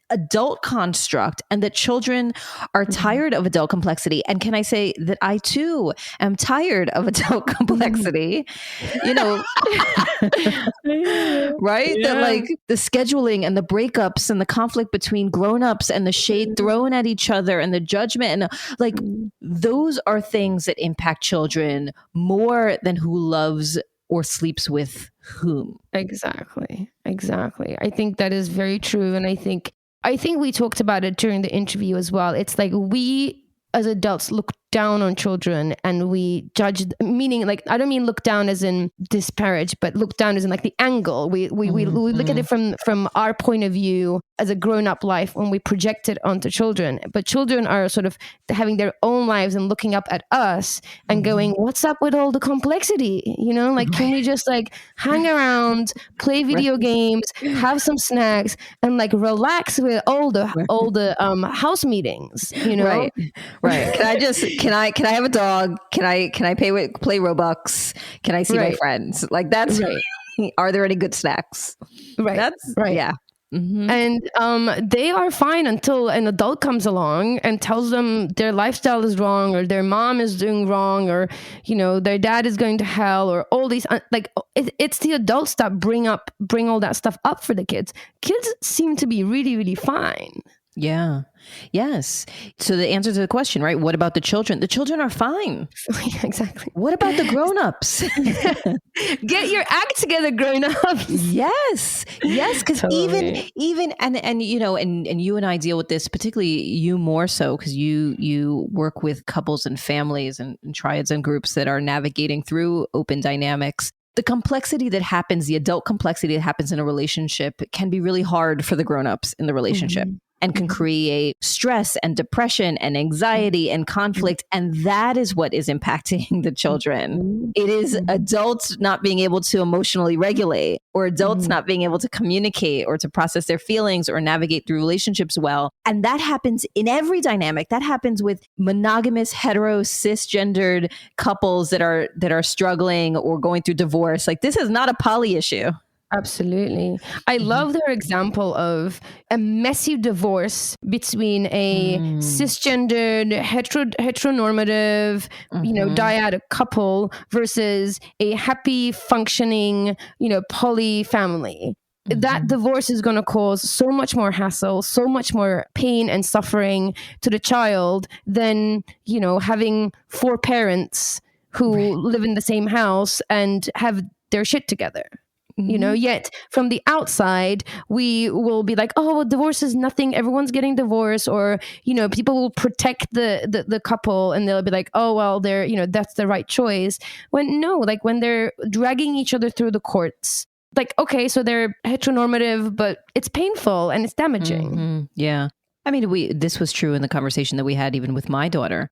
adult construct, and that children are tired of adult complexity. And can I say that I too am tired of adult complexity, right? Yeah. That like the scheduling and the breakups and the conflict between grownups and the shade thrown at each other and the judgment, and those are things that impact children more than who loves or sleeps with whom. Exactly. I think that is very true. And I think we talked about it during the interview as well. It's like we as adults look down on children and we judge, meaning like, I don't mean look down as in disparage, but look down as in like the angle. We look at it from our point of view as a grown-up life when we project it onto children. But children are sort of having their own lives and looking up at us and going, what's up with all the complexity? You know, like, can we just like hang around, play video games, have some snacks, and like relax with all the house meetings, you know? Right. Can I have a dog? Can I play Robux? Can I see my friends? Like that's right. Are there any good snacks? Right. That's right. Yeah. Mm-hmm. And they are fine until an adult comes along and tells them their lifestyle is wrong, or their mom is doing wrong, or you know their dad is going to hell, or all these it's the adults that bring all that stuff up for the kids. Kids seem to be really, really fine. Yeah. Yes. So the answer to the question, right? What about the children? The children are fine. Exactly. What about the grown-ups? Get your act together, grown-ups. Yes. Because totally. even and you know, and you and I deal with this, particularly you more so because you work with couples and families and triads and groups that are navigating through open dynamics. The complexity that happens, the adult complexity that happens in a relationship can be really hard for the grown-ups in the relationship. Mm-hmm. And can create stress and depression and anxiety and conflict. And that is what is impacting the children. It is adults not being able to emotionally regulate, or adults not being able to communicate or to process their feelings or navigate through relationships well. And that happens in every dynamic. That happens with monogamous, hetero, cisgendered couples that are struggling or going through divorce. Like, this is not a poly issue. Absolutely. I love their example of a messy divorce between a cisgendered, heteronormative, dyad couple versus a happy, functioning, poly family. That divorce is going to cause so much more hassle, so much more pain and suffering to the child than, having 4 parents who live in the same house and have their shit together. Yet from the outside, we will be like, oh, well, divorce is nothing. Everyone's getting divorced. Or, people will protect the couple and they'll be like, oh, well, that's the right choice. When no, like when they're dragging each other through the courts, like, okay, so they're heteronormative, but it's painful and it's damaging. Mm-hmm. Yeah. I mean, this was true in the conversation that we had even with my daughter.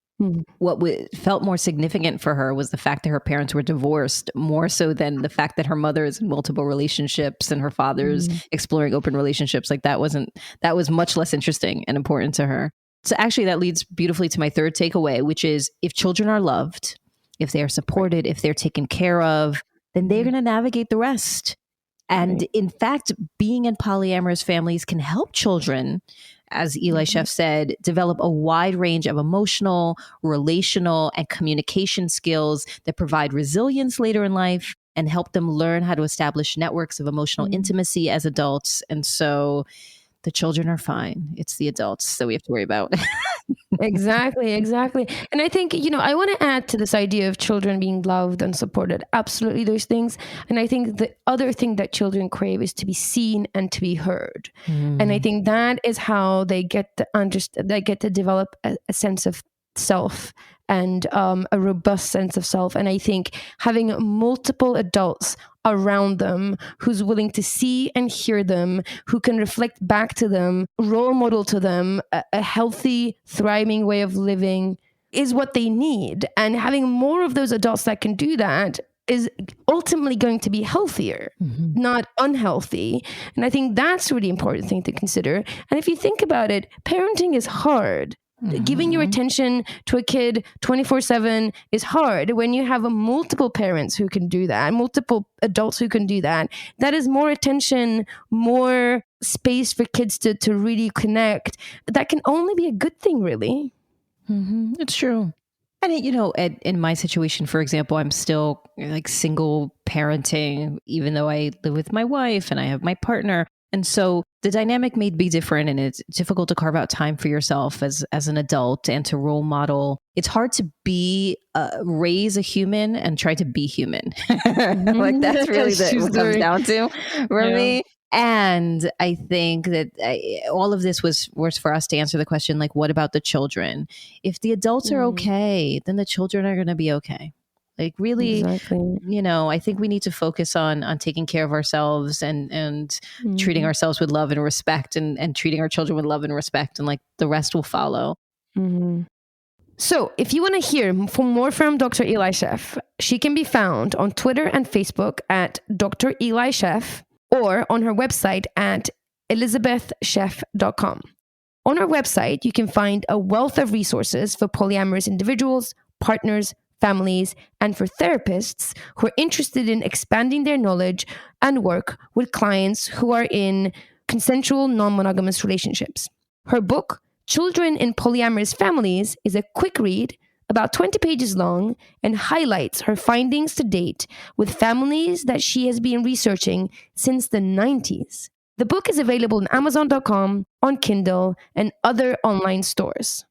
What felt more significant for her was the fact that her parents were divorced, more so than the fact that her mother is in multiple relationships and her father's exploring open relationships. Like that was much less interesting and important to her. So actually that leads beautifully to my third takeaway, which is if children are loved, if they are supported, if they're taken care of, then they're going to navigate the rest. And in fact, being in polyamorous families can help children, as Eli Sheff said, develop a wide range of emotional, relational, and communication skills that provide resilience later in life and help them learn how to establish networks of emotional intimacy as adults. And so the children are fine. It's the adults that we have to worry about. Exactly. And I think, I want to add to this idea of children being loved and supported. Absolutely those things. And I think the other thing that children crave is to be seen and to be heard. And I think that is how they get to develop a sense of self and a robust sense of self. And I think having multiple adults around them who's willing to see and hear them, who can reflect back to them, role model to them a healthy, thriving way of living is what they need. And having more of those adults that can do that is ultimately going to be healthier, not unhealthy. And I think that's a really important thing to consider. And if you think about it, parenting is hard. Giving your attention to a kid 24/7 is hard. When you have multiple parents who can do that, multiple adults who can do that, that is more attention, more space for kids to really connect. That can only be a good thing, really. It's true. And, in my situation, for example, I'm still like single parenting, even though I live with my wife and I have my partner. And so the dynamic may be different, and it's difficult to carve out time for yourself as an adult and to role model. It's hard to raise a human and try to be human. Like that's really what it comes down to for me. And I think that all of this was for us to answer the question, like, what about the children? If the adults are okay, then the children are going to be okay. Like really, I think we need to focus on taking care of ourselves and treating ourselves with love and respect and treating our children with love and respect, and like the rest will follow. So if you want to hear more from Dr. Eli Sheff, she can be found on Twitter and Facebook at Dr. Eli Sheff, or on her website at elizabethsheff.com. On her website, you can find a wealth of resources for polyamorous individuals, partners, families, and for therapists who are interested in expanding their knowledge and work with clients who are in consensual non-monogamous relationships. Her book, Children in Polyamorous Families, is a quick read, about 20 pages long, and highlights her findings to date with families that she has been researching since the 90s. The book is available on Amazon.com, on Kindle, and other online stores.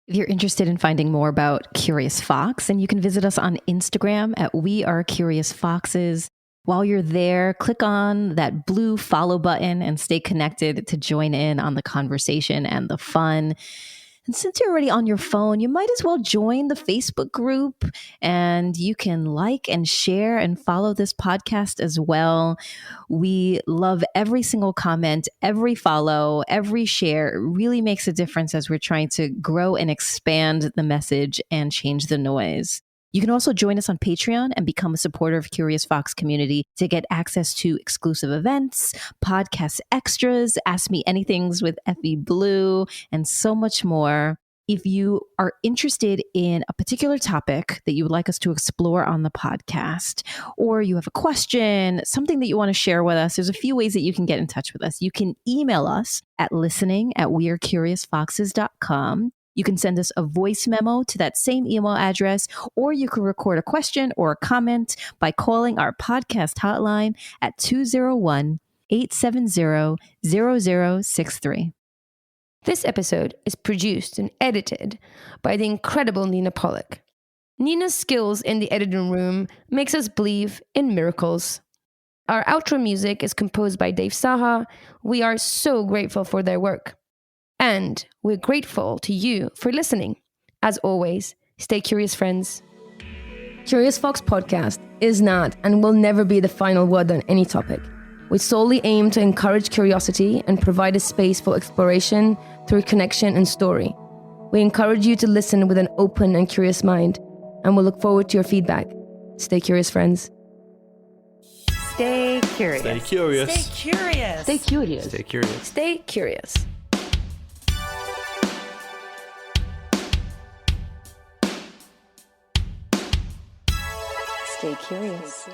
If you're interested in finding more about Curious Fox, and you can visit us on Instagram at We Are Curious Foxes. While you're there, click on that blue follow button and stay connected to join in on the conversation and the fun. And since you're already on your phone, you might as well join the Facebook group, and you can like and share and follow this podcast as well. We love every single comment, every follow, every share. It really makes a difference as we're trying to grow and expand the message and change the noise. You can also join us on Patreon and become a supporter of Curious Fox community to get access to exclusive events, podcast extras, Ask Me Anythings with Effy Blue, and so much more. If you are interested in a particular topic that you would like us to explore on the podcast, or you have a question, something that you want to share with us, there's a few ways that you can get in touch with us. You can email us at listening@wearecuriousfoxes.com. You can send us a voice memo to that same email address, or you can record a question or a comment by calling our podcast hotline at 201-870-0063. This episode is produced and edited by the incredible Nina Pollock. Nina's skills in the editing room makes us believe in miracles. Our outro music is composed by Dave Saha. We are so grateful for their work. And we're grateful to you for listening. As always, stay curious, friends. Curious Fox Podcast is not and will never be the final word on any topic. We solely aim to encourage curiosity and provide a space for exploration through connection and story. We encourage you to listen with an open and curious mind, and we'll look forward to your feedback. Stay curious, friends. Stay curious. Stay curious. Stay curious. Stay curious. Stay curious. Stay curious. Stay curious.